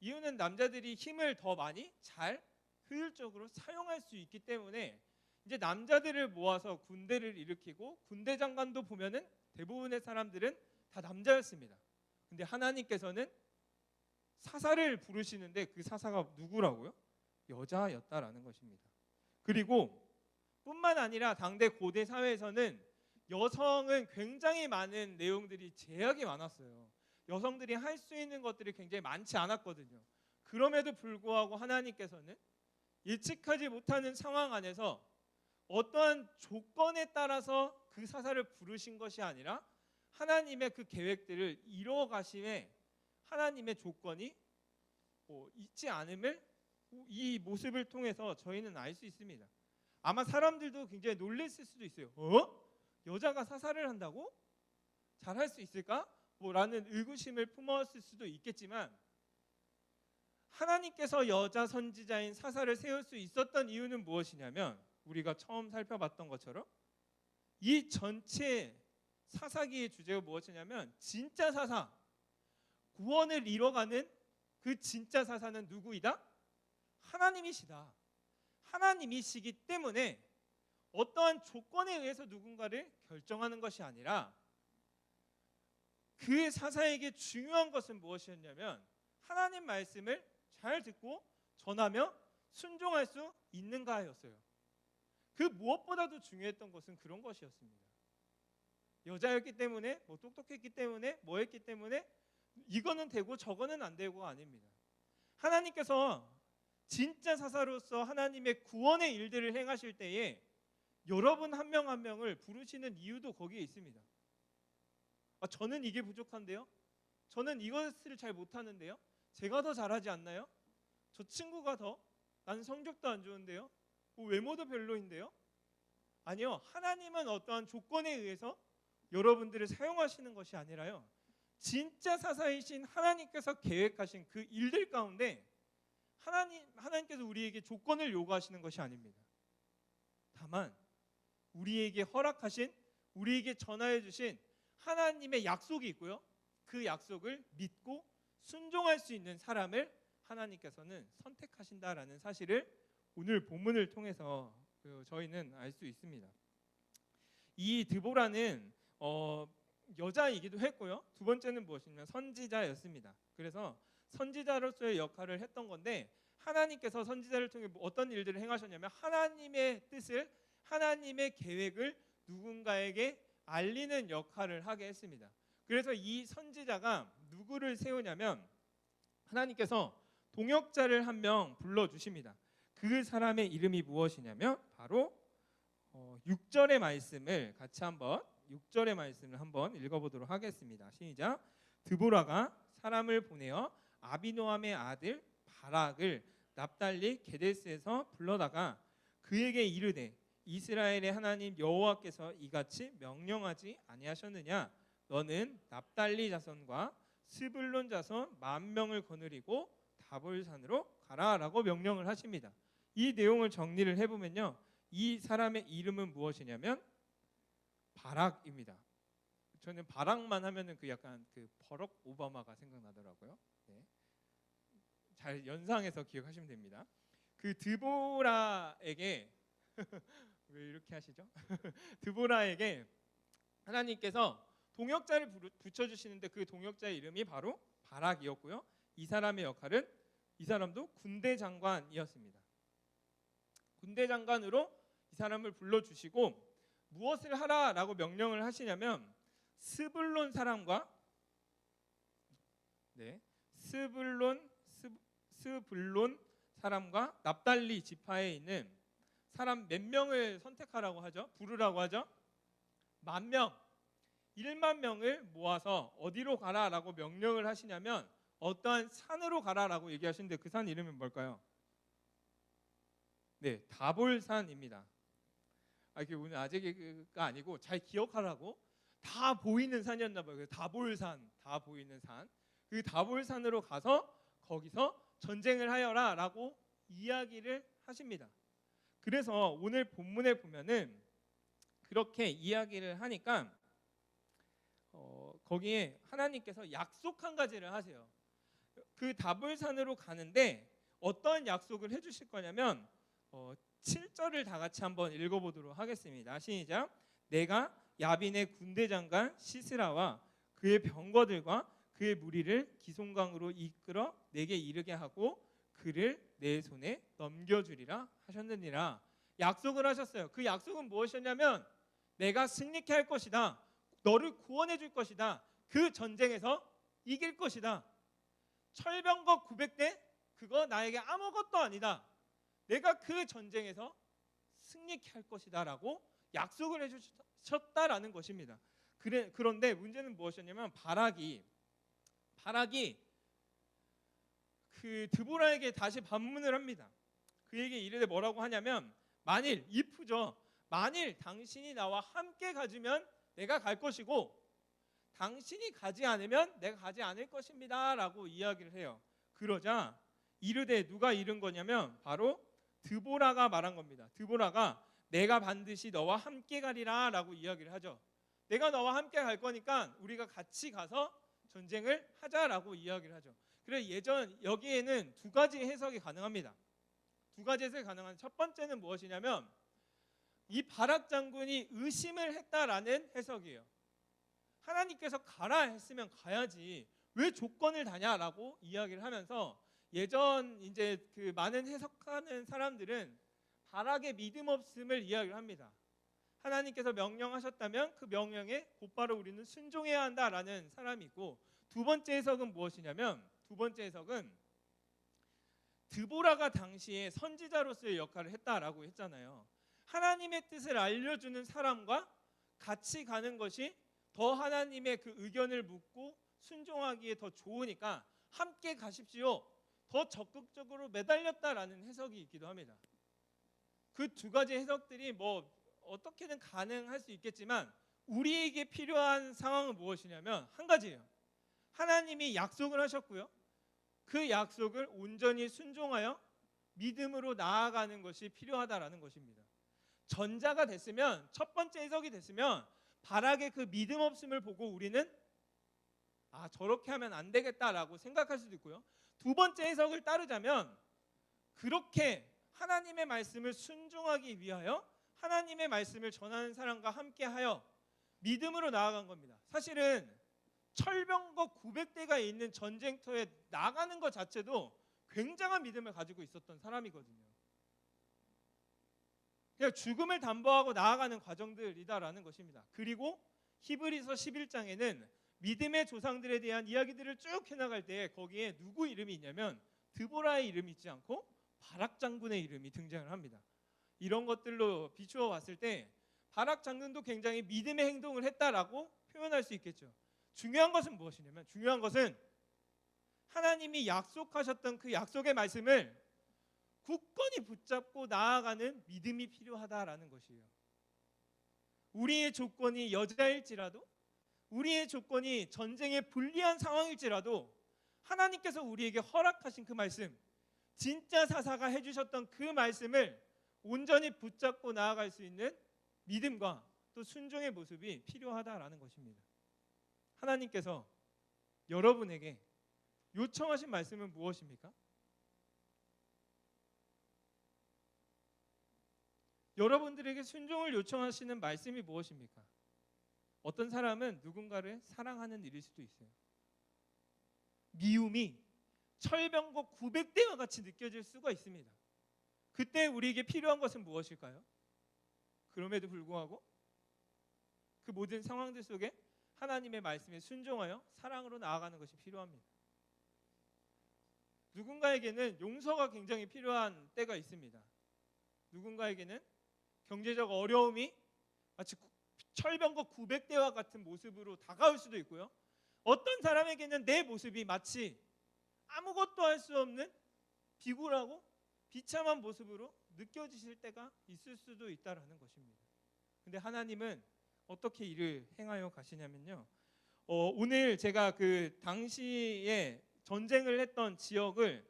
이유는 남자들이 힘을 더 많이 잘 효율적으로 사용할 수 있기 때문에 이제 남자들을 모아서 군대를 일으키고, 군대 장관도 보면은 대부분의 사람들은 다 남자였습니다. 근데 하나님께서는 사사를 부르시는데 그 사사가 누구라고요? 여자였다라는 것입니다. 그리고 뿐만 아니라 당대 고대 사회에서는 여성은 굉장히 많은 내용들이 제약이 많았어요. 여성들이 할 수 있는 것들이 굉장히 많지 않았거든요. 그럼에도 불구하고 하나님께서는 예측하지 못하는 상황 안에서 어떠한 조건에 따라서 그 사사를 부르신 것이 아니라 하나님의 그 계획들을 이루어 가심에 하나님의 조건이 있지 않음을 이 모습을 통해서 저희는 알 수 있습니다. 아마 사람들도 굉장히 놀랐을 수도 있어요. 여자가 사사를 한다고? 잘할 수 있을까? 라는 의구심을 품었을 수도 있겠지만 하나님께서 여자 선지자인 사사를 세울 수 있었던 이유는 무엇이냐면 우리가 처음 살펴봤던 것처럼 이 전체 사사기의 주제가 무엇이냐면 진짜 사사, 구원을 이뤄가는 그 진짜 사사는 누구이다? 하나님이시다. 하나님이시기 때문에 어떠한 조건에 의해서 누군가를 결정하는 것이 아니라 그 사사에게 중요한 것은 무엇이었냐면 하나님 말씀을 잘 듣고 전하며 순종할 수 있는가였어요. 그 무엇보다도 중요했던 것은 그런 것이었습니다. 여자였기 때문에 똑똑했기 때문에 했기 때문에 이거는 되고 저거는 안 되고가 아닙니다. 하나님께서 진짜 사사로서 하나님의 구원의 일들을 행하실 때에 여러분 한 명 한 명을 부르시는 이유도 거기에 있습니다. 저는 이게 부족한데요? 저는 이것을 잘 못하는데요? 제가 더 잘하지 않나요? 저 친구가 난 성적도 안 좋은데요? 외모도 별로인데요? 아니요. 하나님은 어떠한 조건에 의해서 여러분들을 사용하시는 것이 아니라요. 진짜 사사이신 하나님께서 계획하신 그 일들 가운데 하나님께서 우리에게 조건을 요구하시는 것이 아닙니다. 다만 우리에게 허락하신, 우리에게 전하여 주신 하나님의 약속이 있고요. 그 약속을 믿고 순종할 수 있는 사람을 하나님께서는 선택하신다라는 사실을 오늘 본문을 통해서 저희는 알 수 있습니다. 이 드보라는 여자이기도 했고요. 두 번째는 무엇이냐면 선지자였습니다. 그래서 선지자로서의 역할을 했던 건데 하나님께서 선지자를 통해 어떤 일들을 행하셨냐면 하나님의 뜻을, 하나님의 계획을 누군가에게 알리는 역할을 하게 했습니다. 그래서 이 선지자가 누구를 세우냐면 하나님께서 동역자를 한 명 불러주십니다. 그 사람의 이름이 무엇이냐면 바로 6절의 말씀을 같이 한번 6절의 말씀을 한번 읽어보도록 하겠습니다. 시작. 드보라가 사람을 보내어 아비노함의 아들 바락을 납달리 게데스에서 불러다가 그에게 이르되 이스라엘의 하나님 여호와께서 이같이 명령하지 아니하셨느냐? 너는 납달리 자손과 스불론 자손 10,000명을 거느리고 다볼산으로 가라라고 명령을 하십니다. 이 내용을 정리를 해보면요, 이 사람의 이름은 무엇이냐면 바락입니다. 저는 바락만 하면은 약간 버럭 오바마가 생각나더라고요. 네. 잘 연상해서 기억하시면 됩니다. 그 드보라에게 왜 이렇게 하시죠? 드보라에게 하나님께서 동역자를 붙여주시는데 그 동역자의 이름이 바로 바락이었고요. 이 사람의 역할은 이 사람도 군대 장관이었습니다. 군대 장관으로 이 사람을 불러주시고 무엇을 하라라고 명령을 하시냐면 스불론 사람과 스불론 사람과 납달리 지파에 있는 사람 몇 명을 선택하라고 하죠? 부르라고 하죠? 10,000명, 10,000명을 모아서 어디로 가라라고 명령을 하시냐면 어떠한 산으로 가라라고 얘기하시는데 그 산 이름은 뭘까요? 네, 다볼산입니다. 이게 오늘 아재개가 아니고 잘 기억하라고 다 보이는 산이었나 봐요. 다볼산, 다 보이는 산. 그 다볼산으로 가서 거기서 전쟁을 하여라라고 이야기를 하십니다. 그래서 오늘 본문에 보면은 그렇게 이야기를 하니까 거기에 하나님께서 약속 한 가지를 하세요. 그 다볼산으로 가는데 어떤 약속을 해주실 거냐면 7절을 다 같이 한번 읽어보도록 하겠습니다. 시작. 내가 야빈의 군대 장관 시스라와 그의 병거들과 그의 무리를 기송강으로 이끌어 내게 이르게 하고 그를 내 손에 넘겨주리라 하셨느니라. 약속을 하셨어요. 그 약속은 무엇이었냐면 내가 승리케 할 것이다. 너를 구원해 줄 것이다. 그 전쟁에서 이길 것이다. 철병거 900대 그거 나에게 아무것도 아니다. 내가 그 전쟁에서 승리케 할 것이다 라고 약속을 해주셨다라는 것입니다. 그런데 문제는 무엇이었냐면 바락이 그 드보라에게 다시 반문을 합니다. 그에게 이르되 뭐라고 하냐면 만일 if죠. 만일 당신이 나와 함께 가주면 내가 갈 것이고 당신이 가지 않으면 내가 가지 않을 것입니다 라고 이야기를 해요. 그러자 이르되 누가 이른 거냐면 바로 드보라가 말한 겁니다. 드보라가 내가 반드시 너와 함께 가리라 라고 이야기를 하죠. 내가 너와 함께 갈 거니까 우리가 같이 가서 전쟁을 하자라고 이야기를 하죠. 그래서 여기에는 두 가지 해석이 가능합니다. 두 가지 해석이 가능한 첫 번째는 무엇이냐면 이 바락 장군이 의심을 했다라는 해석이에요. 하나님께서 가라 했으면 가야지 왜 조건을 다냐라고 이야기를 하면서 예전 이제 그 많은 해석하는 사람들은 바락의 믿음 없음을 이야기를 합니다. 하나님께서 명령하셨다면 그 명령에 곧바로 우리는 순종해야 한다라는 사람이 있고, 두 번째 해석은 무엇이냐면 두 번째 해석은 드보라가 당시에 선지자로서의 역할을 했다라고 했잖아요. 하나님의 뜻을 알려주는 사람과 같이 가는 것이 더 하나님의 그 의견을 묻고 순종하기에 더 좋으니까 함께 가십시오. 더 적극적으로 매달렸다라는 해석이 있기도 합니다. 그 두 가지 해석들이 뭐 어떻게든 가능할 수 있겠지만 우리에게 필요한 상황은 무엇이냐면 한 가지예요. 하나님이 약속을 하셨고요. 그 약속을 온전히 순종하여 믿음으로 나아가는 것이 필요하다라는 것입니다. 전자가 됐으면, 첫 번째 해석이 됐으면 바락의 그 믿음 없음을 보고 우리는 저렇게 하면 안 되겠다라고 생각할 수도 있고요. 두 번째 해석을 따르자면 그렇게 하나님의 말씀을 순종하기 위하여 하나님의 말씀을 전하는 사람과 함께하여 믿음으로 나아간 겁니다. 사실은 철병거 900대가 있는 전쟁터에 나가는 것 자체도 굉장한 믿음을 가지고 있었던 사람이거든요. 그냥 죽음을 담보하고 나아가는 과정들이다라는 것입니다. 그리고 히브리서 11장에는 믿음의 조상들에 대한 이야기들을 쭉 해나갈 때 거기에 누구 이름이 있냐면 드보라의 이름이 있지 않고 바락 장군의 이름이 등장을 합니다. 이런 것들로 비추어 봤을 때 바락 장군도 굉장히 믿음의 행동을 했다라고 표현할 수 있겠죠. 중요한 것은 무엇이냐면 중요한 것은 하나님이 약속하셨던 그 약속의 말씀을 굳건히 붙잡고 나아가는 믿음이 필요하다라는 것이에요. 우리의 조건이 여자일지라도 우리의 조건이 전쟁에 불리한 상황일지라도 하나님께서 우리에게 허락하신 그 말씀, 진짜 사사가 해주셨던 그 말씀을 온전히 붙잡고 나아갈 수 있는 믿음과 또 순종의 모습이 필요하다라는 것입니다. 하나님께서 여러분에게 요청하신 말씀은 무엇입니까? 여러분들에게 순종을 요청하시는 말씀이 무엇입니까? 어떤 사람은 누군가를 사랑하는 일일 수도 있어요. 미움이 철병거 900대와 같이 느껴질 수가 있습니다. 그때 우리에게 필요한 것은 무엇일까요? 그럼에도 불구하고 그 모든 상황들 속에 하나님의 말씀에 순종하여 사랑으로 나아가는 것이 필요합니다. 누군가에게는 용서가 굉장히 필요한 때가 있습니다. 누군가에게는 경제적 어려움이 마치 철병거 900대와 같은 모습으로 다가올 수도 있고요. 어떤 사람에게는 내 모습이 마치 아무것도 할 수 없는 비굴하고 비참한 모습으로 느껴지실 때가 있을 수도 있다라는 것입니다. 근데 하나님은 어떻게 일을 행하여 가시냐면요. 오늘 제가 그 당시에 전쟁을 했던 지역을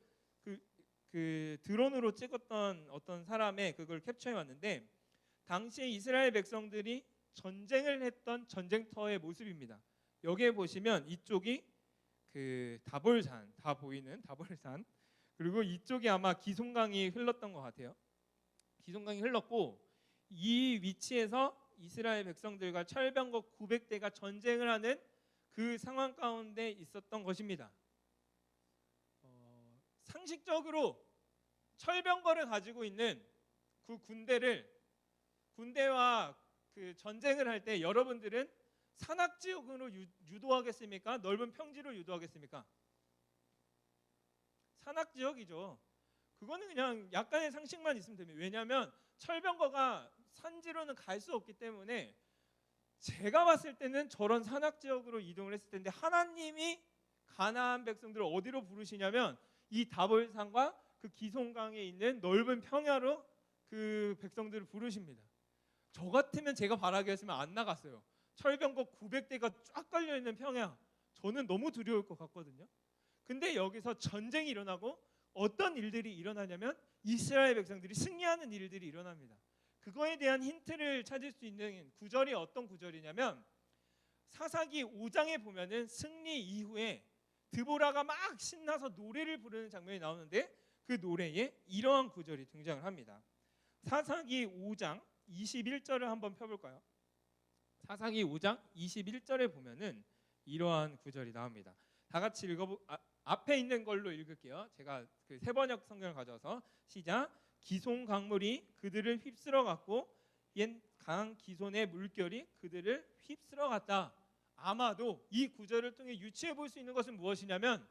그 드론으로 찍었던 어떤 사람의 그걸 캡처해 왔는데 당시에 이스라엘 백성들이 전쟁을 했던 전쟁터의 모습입니다. 여기에 보시면 이쪽이 그 다볼산, 다 보이는 다볼산, 그리고 이쪽이 아마 기송강이 흘렀던 것 같아요. 기송강이 흘렀고 이 위치에서 이스라엘 백성들과 철병거 900대가 전쟁을 하는 그 상황 가운데 있었던 것입니다. 상식적으로 철병거를 가지고 있는 그 군대와 그 전쟁을 할 때 여러분들은 산악 지역으로 유도하겠습니까? 넓은 평지로 유도하겠습니까? 산악 지역이죠. 그거는 그냥 약간의 상식만 있으면 됩니다. 왜냐하면 철병거가 산지로는 갈 수 없기 때문에 제가 봤을 때는 저런 산악 지역으로 이동을 했을 텐데 하나님이 가나안 백성들을 어디로 부르시냐면 이 다볼산과 그 기손강에 있는 넓은 평야로 그 백성들을 부르십니다. 저 같으면 제가 바라기였으면 안 나갔어요. 철병거 900대가 쫙 깔려 있는 평야. 저는 너무 두려울 것 같거든요. 근데 여기서 전쟁이 일어나고 어떤 일들이 일어나냐면 이스라엘 백성들이 승리하는 일들이 일어납니다. 그거에 대한 힌트를 찾을 수 있는 구절이 어떤 구절이냐면 사사기 5장에 보면은 승리 이후에 드보라가 막 신나서 노래를 부르는 장면이 나오는데 그 노래에 이러한 구절이 등장을 합니다. 사사기 5장 21절을 한번 펴볼까요? 사사기 5장 21절에 보면은 이러한 구절이 나옵니다. 다 같이 앞에 있는 걸로 읽을게요. 제가 그 세번역 성경을 가져와서 시작. 기손 강물이 그들을 휩쓸어 갔고 옛 강 기손의 물결이 그들을 휩쓸어 갔다. 아마도 이 구절을 통해 유추해 볼 수 있는 것은 무엇이냐면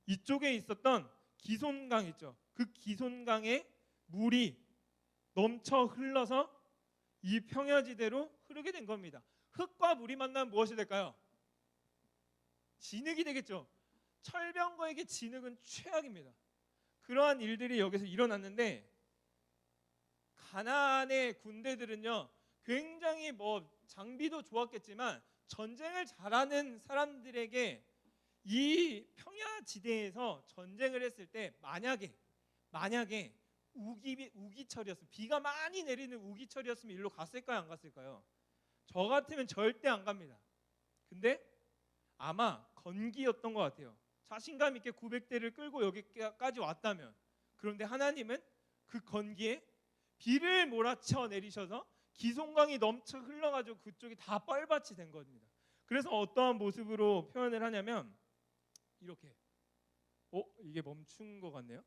이쪽에 있었던 기손강 있죠. 그 기손강에 물이 넘쳐 흘러서 이 평야지대로 흐르게 된 겁니다. 흙과 물이 만나면 무엇이 될까요? 진흙이 되겠죠. 철병거에게 진흙은 최악입니다. 그러한 일들이 여기서 일어났는데 가나안의 군대들은요 굉장히 장비도 좋았겠지만 전쟁을 잘하는 사람들에게 이 평야지대에서 전쟁을 했을 때 만약에 우기철이었으면 비가 많이 내리는 우기철이었으면 일로 갔을까요? 안 갔을까요? 저 같으면 절대 안 갑니다. 근데 아마 건기였던 것 같아요. 자신감 있게 900대를 끌고 여기까지 왔다면 그런데 하나님은 그 건기에 비를 몰아쳐 내리셔서 기손강이 넘쳐 흘러가지고 그쪽이 다 뻘밭이 된 겁니다. 그래서 어떠한 모습으로 표현을 하냐면 이렇게 이게 멈춘 것 같네요.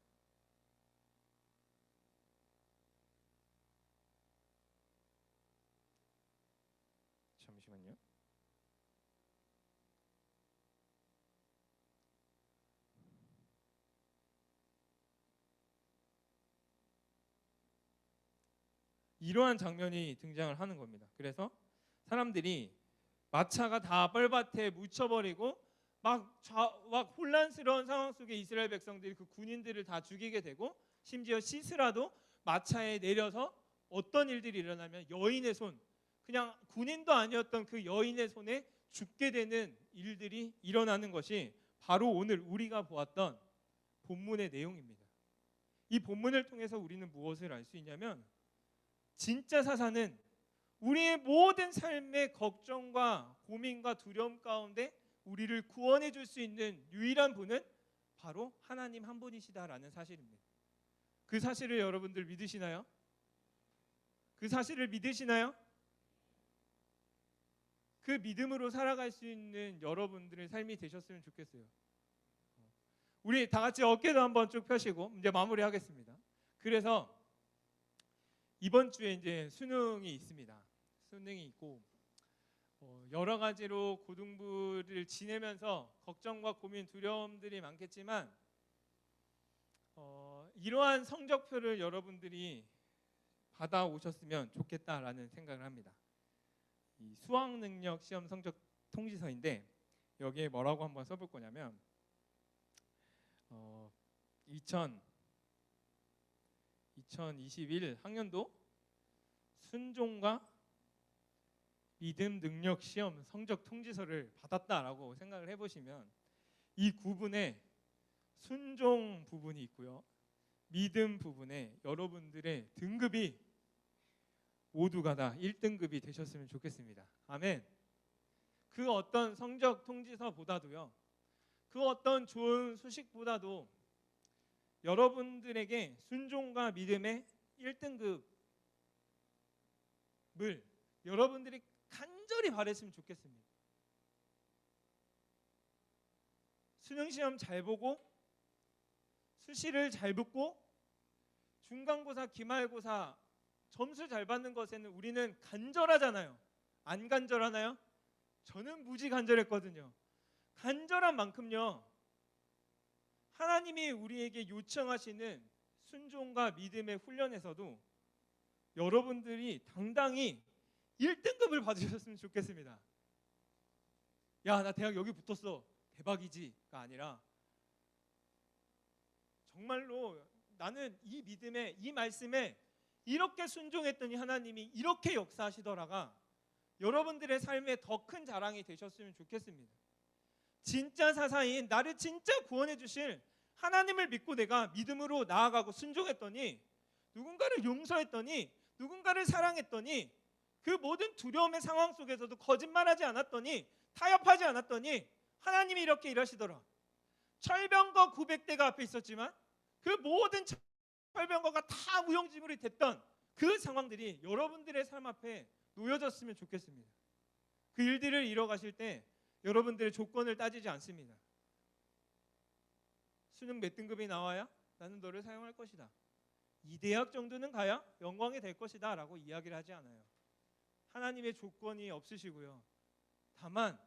잠시만요. 이러한 장면이 등장을 하는 겁니다. 그래서 사람들이 마차가 다 뻘밭에 묻혀버리고 막 혼란스러운 상황 속에 이스라엘 백성들이 그 군인들을 다 죽이게 되고 심지어 시스라도 마차에 내려서 어떤 일들이 일어나면 여인의 손, 그냥 군인도 아니었던 그 여인의 손에 죽게 되는 일들이 일어나는 것이 바로 오늘 우리가 보았던 본문의 내용입니다. 이 본문을 통해서 우리는 무엇을 알 수 있냐면 진짜 사사는 우리의 모든 삶의 걱정과 고민과 두려움 가운데 우리를 구원해 줄 수 있는 유일한 분은 바로 하나님 한 분이시다라는 사실입니다. 그 사실을 여러분들 믿으시나요? 그 사실을 믿으시나요? 그 믿음으로 살아갈 수 있는 여러분들의 삶이 되셨으면 좋겠어요. 우리 다 같이 어깨도 한번 쭉 펴시고 이제 마무리하겠습니다. 그래서 이번 주에 이제 수능이 있습니다. 수능이 있고 여러 가지로 고등부를 지내면서 걱정과 고민, 두려움들이 많겠지만 이러한 성적표를 여러분들이 받아오셨으면 좋겠다라는 생각을 합니다. 이 수학능력 시험 성적 통지서인데 여기에 뭐라고 한번 써볼 거냐면 2021 학년도 순종과 믿음 능력 시험 성적 통지서를 받았다라고 생각을 해보시면 이 구분에 순종 부분이 있고요, 믿음 부분에 여러분들의 등급이 모두가 다 1등급이 되셨으면 좋겠습니다. 아멘. 그 어떤 성적 통지서보다도요, 그 어떤 좋은 소식보다도 여러분들에게 순종과 믿음의 1등급을 여러분들이 간절히 바랬으면 좋겠습니다. 수능시험 잘 보고 수시를 잘 붙고 중간고사, 기말고사 점수 잘 받는 것에는 우리는 간절하잖아요. 안 간절하나요? 저는 무지 간절했거든요. 간절한 만큼요, 하나님이 우리에게 요청하시는 순종과 믿음의 훈련에서도 여러분들이 당당히 1등급을 받으셨으면 좋겠습니다. 야, 나 대학 여기 붙었어, 대박이지가 아니라 정말로 나는 이 믿음에, 이 말씀에 이렇게 순종했더니 하나님이 이렇게 역사하시더라가 여러분들의 삶에 더 큰 자랑이 되셨으면 좋겠습니다. 진짜 사사인 나를 진짜 구원해 주실 하나님을 믿고 내가 믿음으로 나아가고 순종했더니, 누군가를 용서했더니, 누군가를 사랑했더니, 그 모든 두려움의 상황 속에서도 거짓말하지 않았더니, 타협하지 않았더니 하나님이 이렇게 일하시더라. 철병거 900대가 앞에 있었지만 그 모든 철병거가 다 무용지물이 됐던 그 상황들이 여러분들의 삶 앞에 놓여졌으면 좋겠습니다. 그 일들을 이뤄가실 때 여러분들의 조건을 따지지 않습니다. 수능 몇 등급이 나와야 나는 너를 사용할 것이다, 이 대학 정도는 가야 영광이 될 것이다 라고 이야기를 하지 않아요. 하나님의 조건이 없으시고요. 다만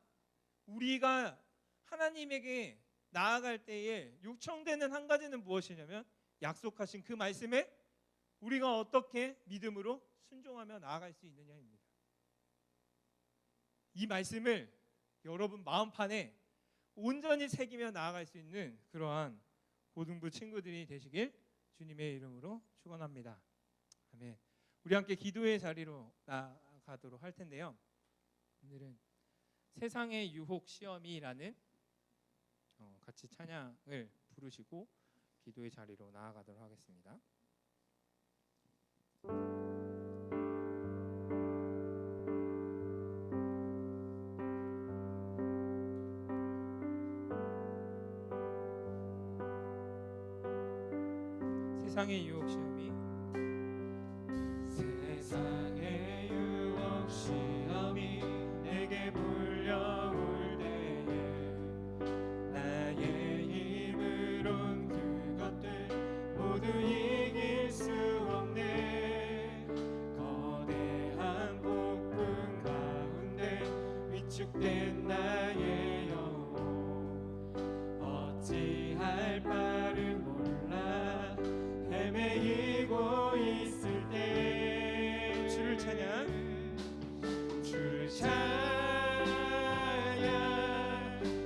우리가 하나님에게 나아갈 때에 요청되는 한 가지는 무엇이냐면, 약속하신 그 말씀에 우리가 어떻게 믿음으로 순종하며 나아갈 수 있느냐입니다. 이 말씀을 여러분 마음판에 온전히 새기며 나아갈 수 있는 그러한 고등부 친구들이 되시길 주님의 이름으로 축원합니다. 아멘. 우리 함께 기도의 자리로 나아가도록 할 텐데요. 오늘은 세상의 유혹 시험이라는 같이 찬양을 부르시고 기도의 자리로 나아가도록 하겠습니다. 세상의 유혹 시험이, 세상의 유혹 시험이 내게 불려올 때에 나의 힘으론 그것들 모두 이길 수 없네. 거대한 폭풍 가운데 위축된 나의 영혼, 어찌할 바를 몰라 헤매이고 있을 때 주를 찬양, 주를 찬양,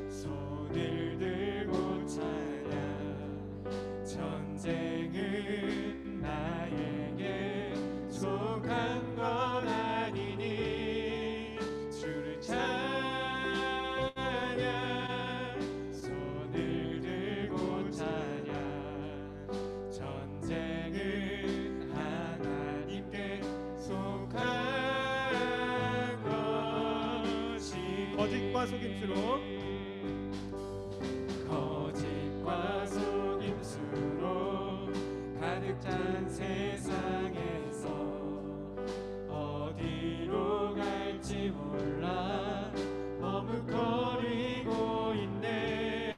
손을 들고 찬양. 전쟁은 나에게 속한 건 아니니 주를 찬양, 손을 들고 찬양. 전쟁은 하나님께 속한 것이, 거짓과 속임수로, 거짓과 속임수로 가득 찬 세상에서 어디로 갈지 몰라 머뭇거리고 있네.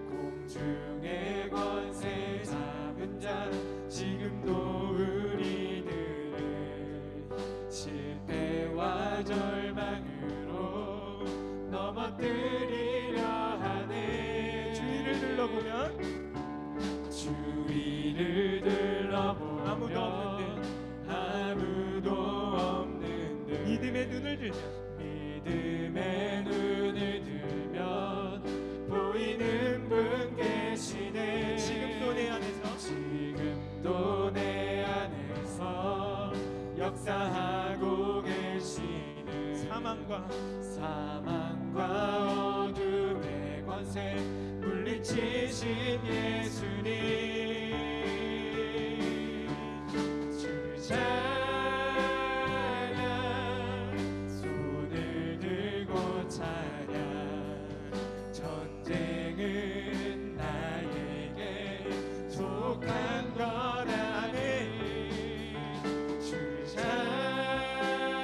공중의 권세 잡은 자 지금도 우리들을 실패와 절망으로 넘어뜨리려 하네. 주위를 둘러보면, 주위를 둘러보면 아무도 없는 듯 믿음의 눈을 들면, 믿음의 눈을 들면 보이는 분 계시네. 지금도 내 안에서, 지금도 내 안에서 역사하고 계시는 사망과 어둠의 권세 물리치신 예수님. 주를 찬양, 손을 들고 찬양. 전쟁은 나에게 속한 것 아네. 주를 찬양,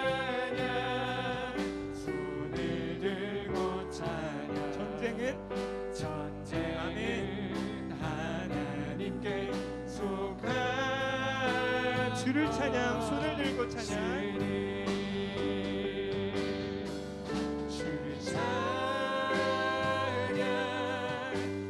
전쟁은 하나님께 속한 주를 찬양, 손을 들고 찬양. 주를 찬양,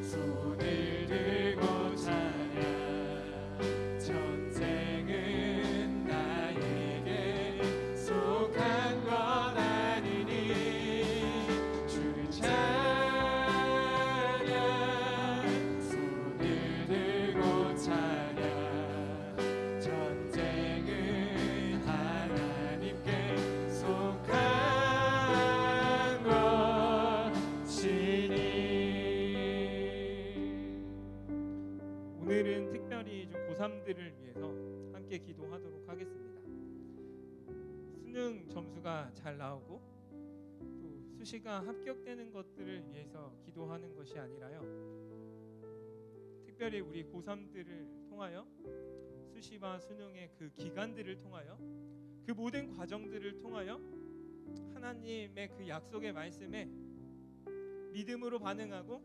손을 들고 찬양. 전쟁은 나에게 속한 것 아니니 주를 찬양, 손을 들고 찬양. 전쟁은 하나님께 속한 것이니. 오늘은 특별히 좀 고3들을 위해서 함께 기도하도록 하겠습니다. 수능 점수가 잘 나오고 또 수시가 합격되는 것들을 위해서 기도하는 것이 아니라요, 특별히 우리 고3들을 통하여 수시와 수능의 그 기간들을 통하여 그 모든 과정들을 통하여 하나님의 그 약속의 말씀에 믿음으로 반응하고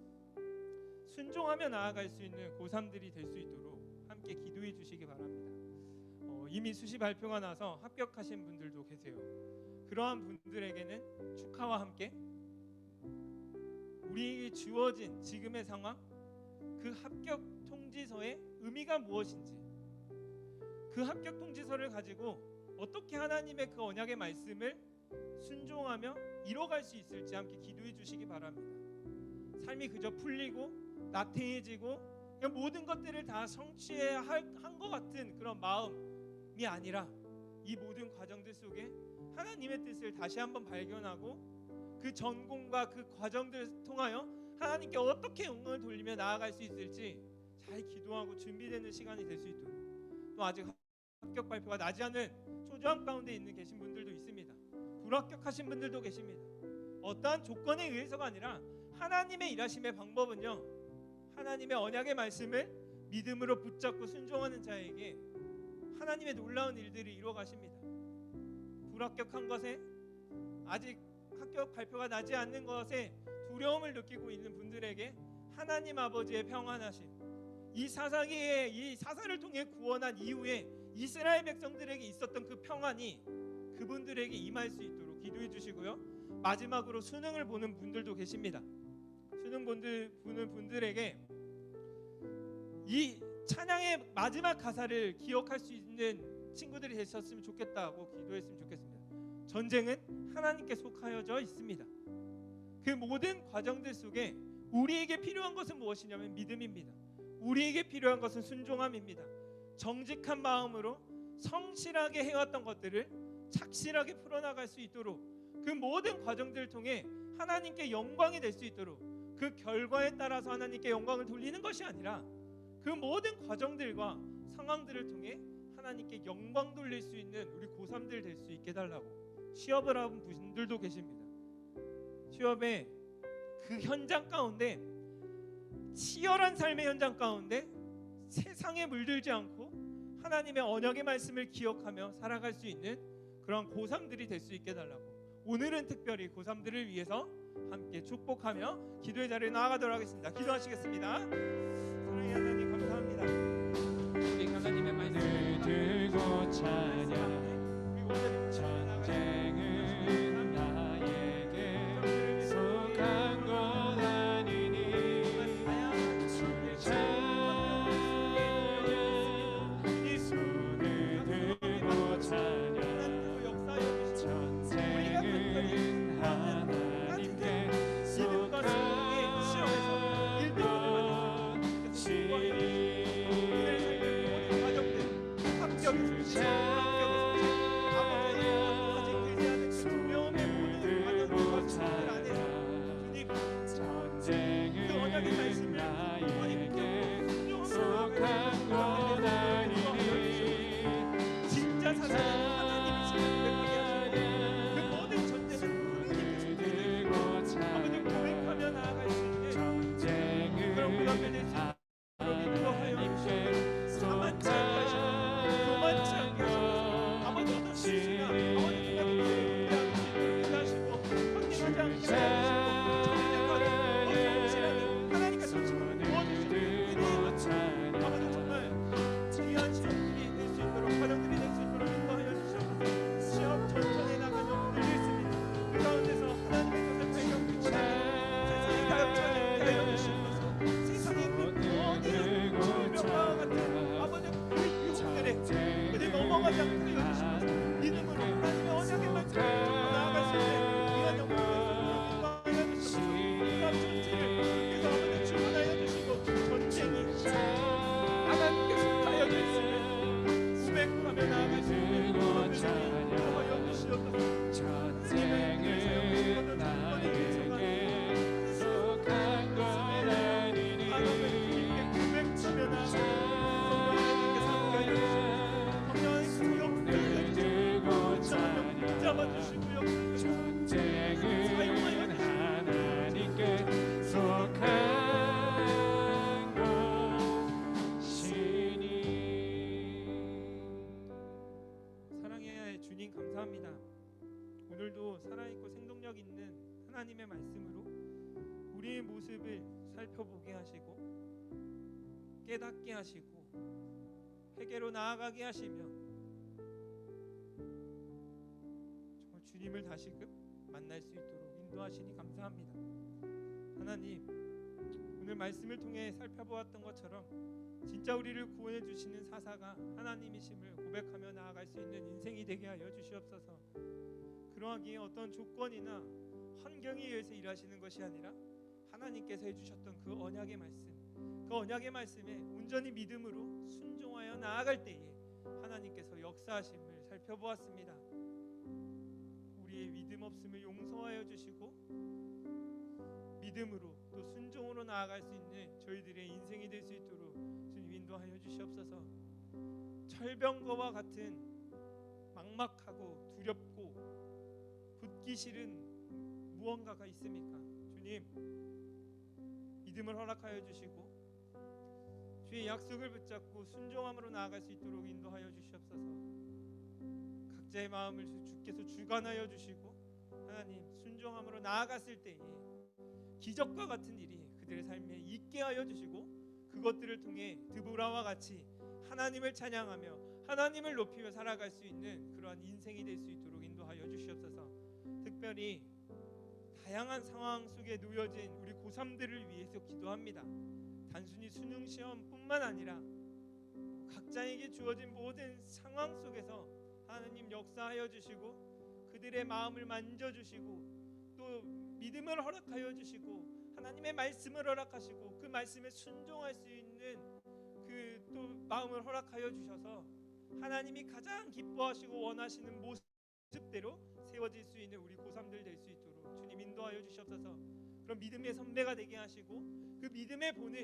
순종하며 나아갈 수 있는 고3들이 될 수 있도록 함께 기도해 주시기 바랍니다. 이미 수시 발표가 나서 합격하신 분들도 계세요. 그러한 분들에게는 축하와 함께 우리에게 주어진 지금의 상황, 그 합격 통지서의 의미가 무엇인지, 그 합격 통지서를 가지고 어떻게 하나님의 그 언약의 말씀을 순종하며 이뤄갈 수 있을지 함께 기도해 주시기 바랍니다. 삶이 그저 풀리고 나태해지고 그냥 모든 것들을 다 성취해야 한 것 같은 그런 마음이 아니라 이 모든 과정들 속에 하나님의 뜻을 다시 한번 발견하고 그 전공과 그 과정들을 통하여 하나님께 어떻게 영광을 돌리며 나아갈 수 있을지 잘 기도하고 준비되는 시간이 될 수 있도록, 또 아직 합격 발표가 나지 않은 초조함 가운데 계신 분들도 있습니다. 불합격하신 분들도 계십니다. 어떠한 조건에 의해서가 아니라 하나님의 일하심의 방법은요, 하나님의 언약의 말씀을 믿음으로 붙잡고 순종하는 자에게 하나님의 놀라운 일들을 이루어 가십니다. 불합격한 것에, 아직 합격 발표가 나지 않는 것에 두려움을 느끼고 있는 분들에게 하나님 아버지의 평안하심, 이 사사를 통해 구원한 이후에 이스라엘 백성들에게 있었던 그 평안이 그분들에게 임할 수 있도록 기도해 주시고요. 마지막으로 수능을 보는 분들도 계십니다. 수능 보는 분들에게 이 찬양의 마지막 가사를 기억할 수 있는 친구들이 되셨으면 좋겠다고 기도했으면 좋겠습니다. 전쟁은 하나님께 속하여져 있습니다. 그 모든 과정들 속에 우리에게 필요한 것은 무엇이냐면 믿음입니다. 우리에게 필요한 것은 순종함입니다. 정직한 마음으로 성실하게 해왔던 것들을 착실하게 풀어나갈 수 있도록, 그 모든 과정들을 통해 하나님께 영광이 될 수 있도록, 그 결과에 따라서 하나님께 영광을 돌리는 것이 아니라 그 모든 과정들과 상황들을 통해 하나님께 영광 돌릴 수 있는 우리 고3들 될 수 있게 해달라고 취업을 한 분들도 계십니다. 취업의 그 현장 가운데, 치열한 삶의 현장 가운데 세상에 물들지 않고 하나님의 언약의 말씀을 기억하며 살아갈 수 있는 그런 고3들이 될 수 있게 해달라고, 오늘은 특별히 고3들을 위해서 함께 축복하며 기도의 자리에 나아가도록 하겠습니다. 기도하시겠습니다. 사랑의 하나님 감사합니다. 우리 하나님의 말씀을 들고 찬양. 전쟁은 나에게 속한 것 아니니 주를 찬양, 이 손을 들고 찬양. 전쟁은 하나님께 속한 모습을 살펴보게 하시고 깨닫게 하시고 회개로 나아가게 하시며 정말 주님을 다시금 만날 수 있도록 인도하시니 감사합니다. 하나님, 오늘 말씀을 통해 살펴보았던 것처럼 진짜 우리를 구원해 주시는 사사가 하나님이심을 고백하며 나아갈 수 있는 인생이 되게 하여 주시옵소서. 그러하기에 어떤 조건이나 환경에 의해서 일하시는 것이 아니라 하나님께서 해주셨던 그 언약의 말씀, 그 언약의 말씀에 온전히 믿음으로 순종하여 나아갈 때에 하나님께서 역사하심을 살펴보았습니다. 우리의 믿음 없음을 용서하여 주시고 믿음으로 또 순종으로 나아갈 수 있는 저희들의 인생이 될 수 있도록 주님 인도하여 주시옵소서. 철병거와 같은 막막하고 두렵고 붙기 싫은 무언가가 있습니까? 주님, 믿음을 허락하여 주시고 주의 약속을 붙잡고 순종함으로 나아갈 수 있도록 인도하여 주시옵소서. 각자의 마음을 주께서 주관하여 주시고 하나님, 순종함으로 나아갔을 때에 기적과 같은 일이 그들의 삶에 있게 하여 주시고 그것들을 통해 드보라와 같이 하나님을 찬양하며 하나님을 높이며 살아갈 수 있는 그러한 인생이 될 수 있도록 인도하여 주시옵소서. 특별히 다양한 상황 속에 놓여진 우리 고3들을 위해서 기도합니다. 단순히 수능 시험뿐만 아니라 각자에게 주어진 모든 상황 속에서 하나님 역사하여 주시고 그들의 마음을 만져주시고 또 믿음을 허락하여 주시고 하나님의 말씀을 허락하시고 그 말씀에 순종할 수 있는 그 또 마음을 허락하여 주셔서 하나님이 가장 기뻐하시고 원하시는 모습대로 세워질 수 있는 우리 고3들 될 수 있도록 주님 인도하여 주시옵소서. 그런 믿음의 선배가 되게 하시고 그 믿음의 본을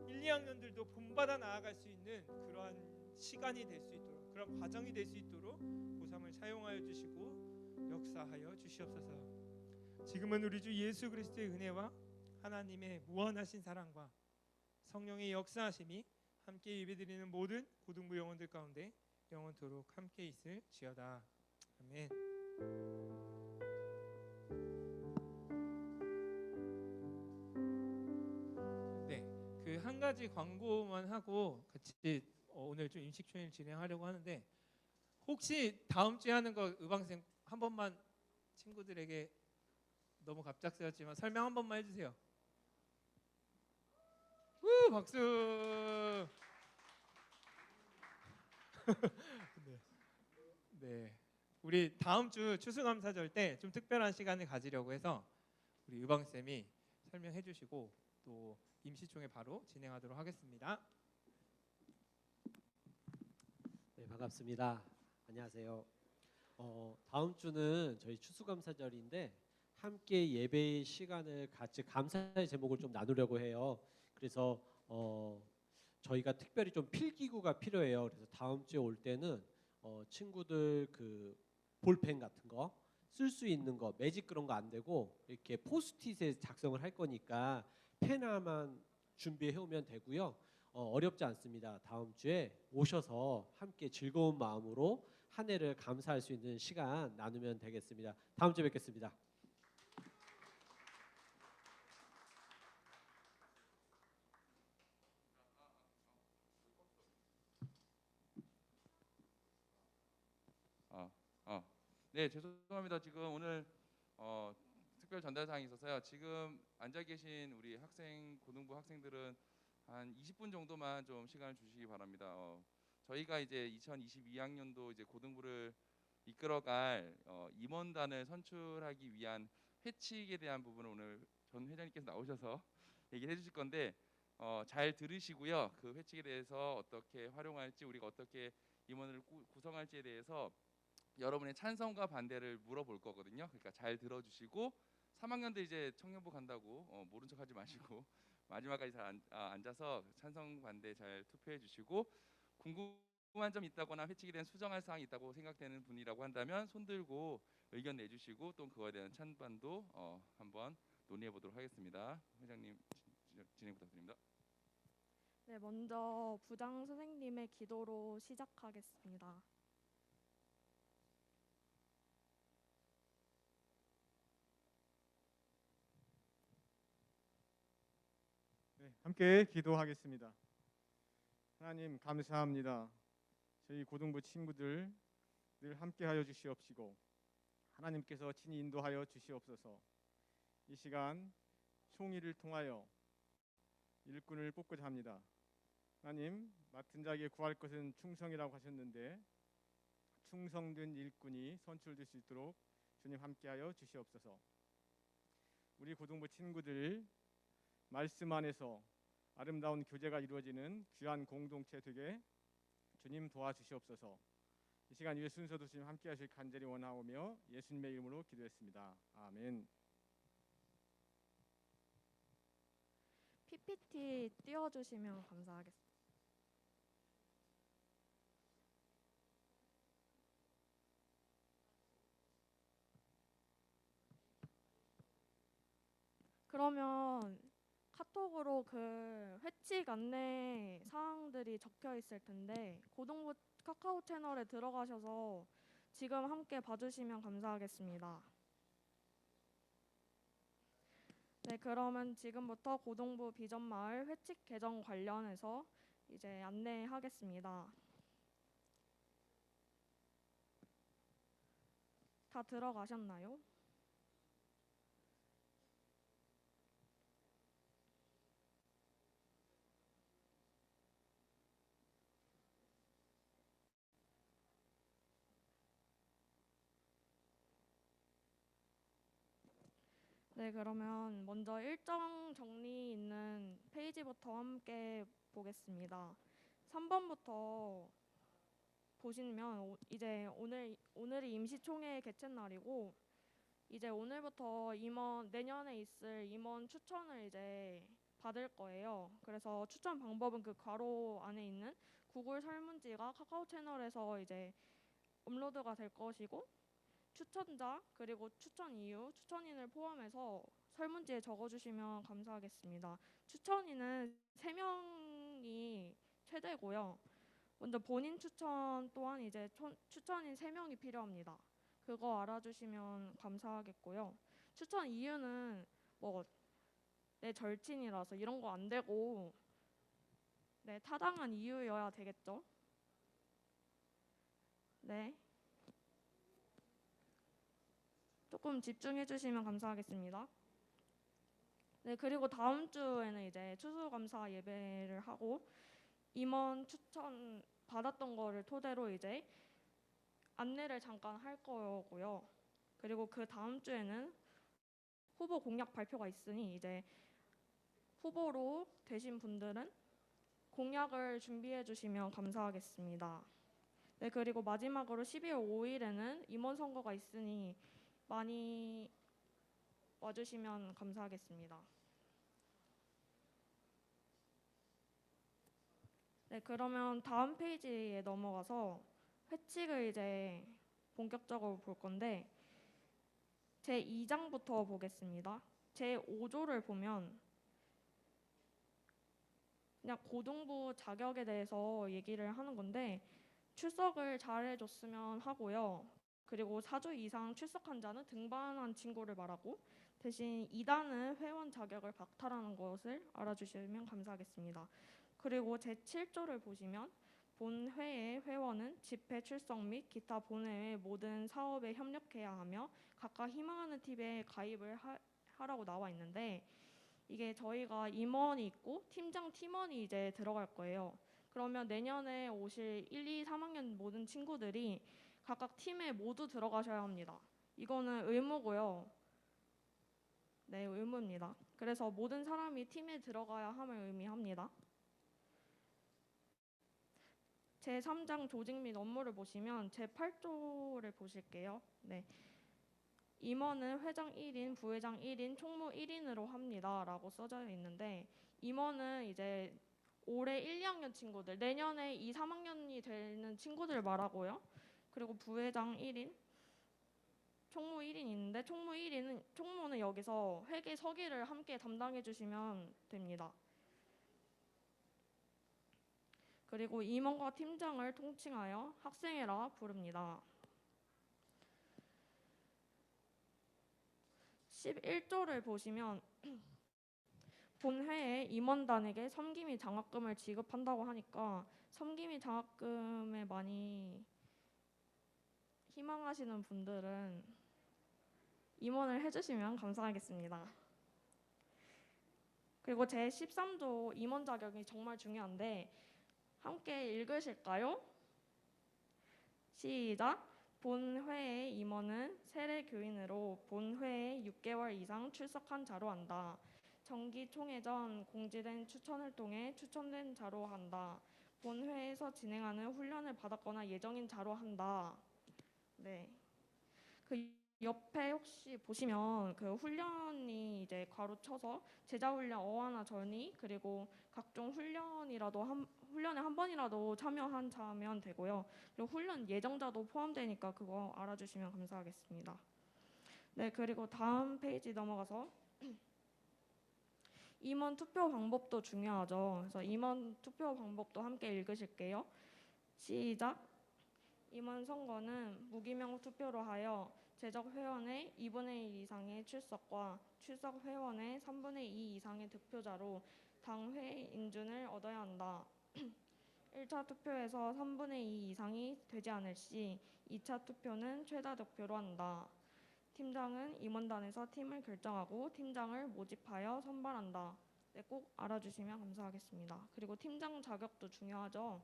1, 2학년들도 본받아 나아갈 수 있는 그러한 시간이 될 수 있도록 그런 과정이 될 수 있도록 고3을 사용하여 주시고 역사하여 주시옵소서. 지금은 우리 주 예수 그리스도의 은혜와 하나님의 무한하신 사랑과 성령의 역사하심이 함께 예배드리는 모든 고등부 영혼들 가운데 영원토록 함께 있을지어다. 아멘. 네, 그 한 가지 광고만 하고 같이 오늘 좀 임식 초일 진행하려고 하는데 혹시 다음 주에 하는 거 의방생 한 번만 친구들에게 너무 갑작스럽지만 설명 한 번만 해주세요. 우 박수. 네. 네. 우리 다음 주 추수감사절 때 좀 특별한 시간을 가지려고 해서 우리 의방 쌤이 설명해 주시고 또 임시총회 바로 진행하도록 하겠습니다. 네, 반갑습니다. 안녕하세요. 다음 주는 저희 추수감사절인데 함께 예배의 시간을 같이 감사의 제목을 좀 나누려고 해요. 그래서 저희가 특별히 좀 필기구가 필요해요. 그래서 다음 주에 올 때는 친구들 그 볼펜 같은 거 쓸 수 있는 거 매직 그런 거 안 되고 이렇게 포스트잇에 작성을 할 거니까 펜 하나만 준비해 오면 되고요. 어렵지 않습니다. 다음 주에 오셔서 함께 즐거운 마음으로 한 해를 감사할 수 있는 시간 나누면 되겠습니다. 다음 주에 뵙겠습니다. 네, 죄송합니다. 지금 오늘 특별 전달 사항이 있어서요. 지금 앉아 계신 우리 학생 고등부 학생들은 한 20분 정도만 좀 시간을 주시기 바랍니다. 저희가 이제 2022학년도 이제 고등부를 이끌어갈 임원단을 선출하기 위한 회칙에 대한 부분을 오늘 전 회장님께서 나오셔서 얘기를 해주실 건데 잘 들으시고요. 그 회칙에 대해서 어떻게 활용할지 우리가 어떻게 임원을 구성할지에 대해서 여러분의 찬성과 반대를 물어볼 거거든요. 그러니까 잘 들어주시고 3학년도 이제 청년부 간다고 모른 척하지 마시고 마지막까지 잘 앉아서 찬성 반대 잘 투표해 주시고 궁금한 점 있다거나 회칙에 대한 수정할 사항이 있다고 생각되는 분이라고 한다면 손 들고 의견 내주시고 또 그거에 대한 찬반도 한번 논의해 보도록 하겠습니다. 회장님 진행 부탁드립니다. 네, 먼저 부장 선생님의 기도로 시작하겠습니다. 함께 기도하겠습니다. 하나님 감사합니다. 저희 고등부 친구들 늘 함께하여 주시옵시고 하나님께서 친히 인도하여 주시옵소서. 이 시간 총의를 통하여 일꾼을 뽑고자 합니다. 하나님 맡은 자에게 구할 것은 충성이라고 하셨는데 충성된 일꾼이 선출될 수 있도록 주님 함께하여 주시옵소서. 우리 고등부 친구들 말씀 안에서 아름다운 교제가 이루어지는 귀한 공동체 되게 주님 도와주시옵소서. 이 시간 위에 순서도 주님 함께하실 간절히 원하오며 예수님의 이름으로 기도했습니다. 아멘. PPT 띄워주시면 감사하겠습니다. 그러면 카톡으로 그 회칙 안내 사항들이 적혀 있을 텐데 고등부 카카오 채널에 들어가셔서 지금 함께 봐주시면 감사하겠습니다. 네, 그러면 지금부터 고등부 비전마을 회칙 개정 관련해서 이제 안내하겠습니다. 다 들어가셨나요? 네, 그러면 먼저 일정 정리 있는 페이지부터 함께 보겠습니다. 3번부터 보시면 이제 오늘이 임시총회 개최 날이고 이제 오늘부터 내년에 있을 임원 추천을 이제 받을 거예요. 그래서 추천 방법은 그 괄호 안에 있는 구글 설문지가 카카오 채널에서 이제 업로드가 될 것이고 추천자 그리고 추천 이유, 추천인을 포함해서 설문지에 적어주시면 감사하겠습니다. 추천인은 3명이 최대고요. 먼저 본인 추천 또한 이제 추천인 3명이 필요합니다. 그거 알아주시면 감사하겠고요. 추천 이유는 뭐 내 절친이라서 이런 거 안 되고 네, 타당한 이유여야 되겠죠. 네. 조금 집중해 주시면 감사하겠습니다. 네, 그리고 다음 주에는 이제 추수감사 예배를 하고 임원 추천 받았던 거를 토대로 이제 안내를 잠깐 할 거고요. 그리고 그 다음 주에는 후보 공약 발표가 있으니 이제 후보로 되신 분들은 공약을 준비해 주시면 감사하겠습니다. 네, 그리고 마지막으로 12월 5일에는 임원 선거가 있으니 많이 와주시면 감사하겠습니다. 네, 그러면 다음 페이지에 넘어가서 회칙을 이제 본격적으로 볼 건데 제 2장부터 보겠습니다. 제 5조를 보면 그냥 고등부 자격에 대해서 얘기를 하는 건데 출석을 잘해줬으면 하고요. 그리고 4주 이상 출석한 자는 등반한 친구를 말하고 대신 2단은 회원 자격을 박탈하는 것을 알아주시면 감사하겠습니다. 그리고 제7조를 보시면 본회의 회원은 집회 출석 및 기타 본회의 모든 사업에 협력해야 하며 각각 희망하는 팀에 가입을 하라고 나와 있는데 이게 저희가 임원이 있고 팀장, 팀원이 이제 들어갈 거예요. 그러면 내년에 오실 1, 2, 3학년 모든 친구들이 각각 팀에 모두 들어가셔야 합니다. 이거는 의무고요. 네, 의무입니다. 그래서 모든 사람이 팀에 들어가야 함을 의미합니다. 제3장 조직 및 업무를 보시면 제8조를 보실게요. 네. 임원은 회장 1인, 부회장 1인, 총무 1인으로 합니다. 라고 써져 있는데 임원은 이제 올해 1, 2학년 친구들, 내년에 2, 3학년이 되는 친구들 말하고요. 그리고 부회장 1인, 총무 1인 있는데 총무는 여기서 회계 서기를 함께 담당해 주시면 됩니다. 그리고 임원과 팀장을 통칭하여 학생회라 부릅니다. 11조를 보시면 본회에 임원단에게 섬김이 장학금을 지급한다고 하니까 섬김이 장학금에 많이 희망하시는 분들은 임원을 해주시면 감사하겠습니다. 그리고 제 13조 임원 자격이 정말 중요한데 함께 읽으실까요? 시작! 본회의 임원은 세례 교인으로 본회에 6개월 이상 출석한 자로 한다. 정기총회 전 공지된 추천을 통해 추천된 자로 한다. 본회에서 진행하는 훈련을 받았거나 예정인 자로 한다. 네. 그 옆에 혹시 보시면 그 훈련이 이제 괄호 쳐서 제자 훈련 어하나 전이 그리고 각종 훈련에 한 번이라도 참여한 되고요. 그리고 훈련 예정자도 포함되니까 그거 알아주시면 감사하겠습니다. 네, 그리고 다음 페이지 넘어가서 임원 투표 방법도 중요하죠. 그래서 임원 투표 방법도 함께 읽으실게요. 시작! 임원 선거는 무기명 투표로 하여 제적 회원의 2분의 1 이상의 출석과 출석 회원의 3분의 2 이상의 득표자로 당회 인준을 얻어야 한다. 1차 투표에서 3분의 2 이상이 되지 않을 시 2차 투표는 최다 득표로 한다. 팀장은 임원단에서 팀을 결정하고 팀장을 모집하여 선발한다. 네, 꼭 알아주시면 감사하겠습니다. 그리고 팀장 자격도 중요하죠.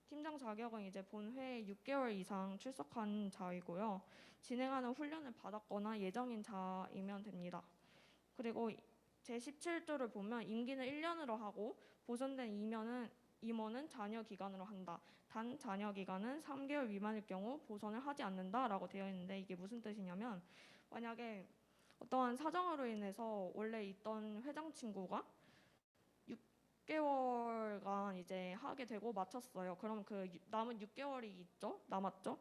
팀장 자격은 이제 본회에 6개월 이상 출석한 자이고요. 진행하는 훈련을 받았거나 예정인 자이면 됩니다. 그리고 제 17조를 보면 임기는 1년으로 하고 보선된 임원은 잔여 기간으로 한다. 단 잔여 기간은 3개월 미만일 경우 보선을 하지 않는다라고 되어 있는데 이게 무슨 뜻이냐면 만약에 어떠한 사정으로 인해서 원래 있던 회장 친구가 6개월간 이제 하게 되고 마쳤어요. 그럼 그 남은 6개월이 있죠? 남았죠?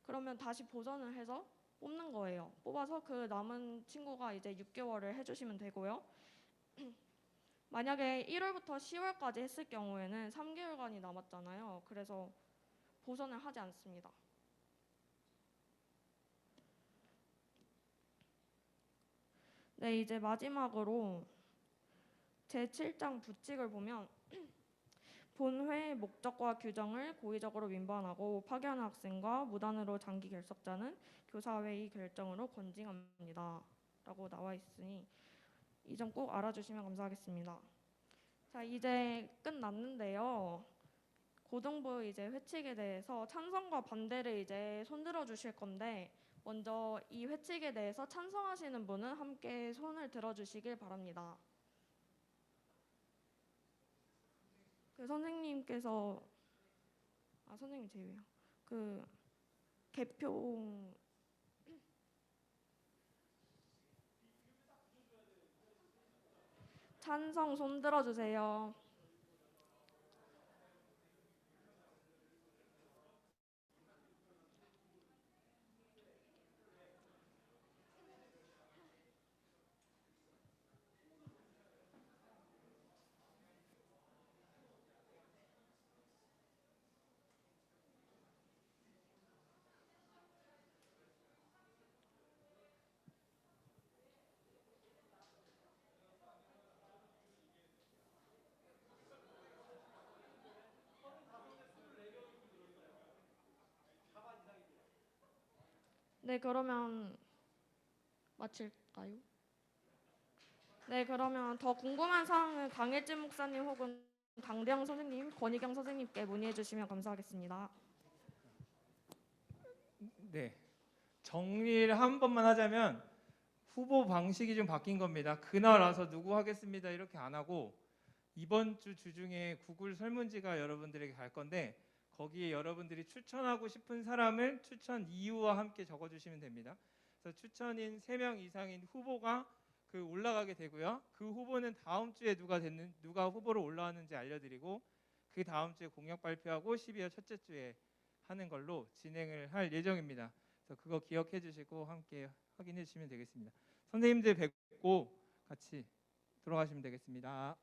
그러면 다시 보선을 해서 뽑는 거예요. 뽑아서 그 남은 친구가 이제 6개월을 해주시면 되고요. 만약에 1월부터 10월까지 했을 경우에는 3개월간이 남았잖아요. 그래서 보선을 하지 않습니다. 네, 이제 마지막으로 제7장 부칙을 보면 본회의 목적과 규정을 고의적으로 위반하고 파기하는 학생과 무단으로 장기 결석자는 교사회의 결정으로 건징합니다. 라고 나와 있으니 이 점 꼭 알아주시면 감사하겠습니다. 자, 이제 끝났는데요. 고등부 이제 회칙에 대해서 찬성과 반대를 이제 손들어 주실 건데 먼저 이 회칙에 대해서 찬성하시는 분은 함께 손을 들어 주시길 바랍니다. 그 선생님께서 선생님 제외요. 그 개표 찬성 손 들어 주세요. 네, 그러면 마칠까요? 네, 그러면 더 궁금한 사항은 강혜진 목사님 혹은 강대영 선생님, 권희경 선생님께 문의해 주시면 감사하겠습니다. 네, 정리를 한 번만 하자면 후보 방식이 좀 바뀐 겁니다. 그날 와서 누구 하겠습니다 이렇게 안 하고 이번 주 주중에 구글 설문지가 여러분들에게 갈 건데 거기에 여러분들이 추천하고 싶은 사람을 추천 이유와 함께 적어주시면 됩니다. 그래서 추천인 3명 이상인 후보가 그 올라가게 되고요. 그 후보는 다음 주에 누가 후보로 올라왔는지 알려드리고 그 다음 주에 공약 발표하고 12월 첫째 주에 하는 걸로 진행을 할 예정입니다. 그래서 그거 기억해 주시고 함께 확인해 주시면 되겠습니다. 선생님들 뵙고 같이 돌아가시면 되겠습니다.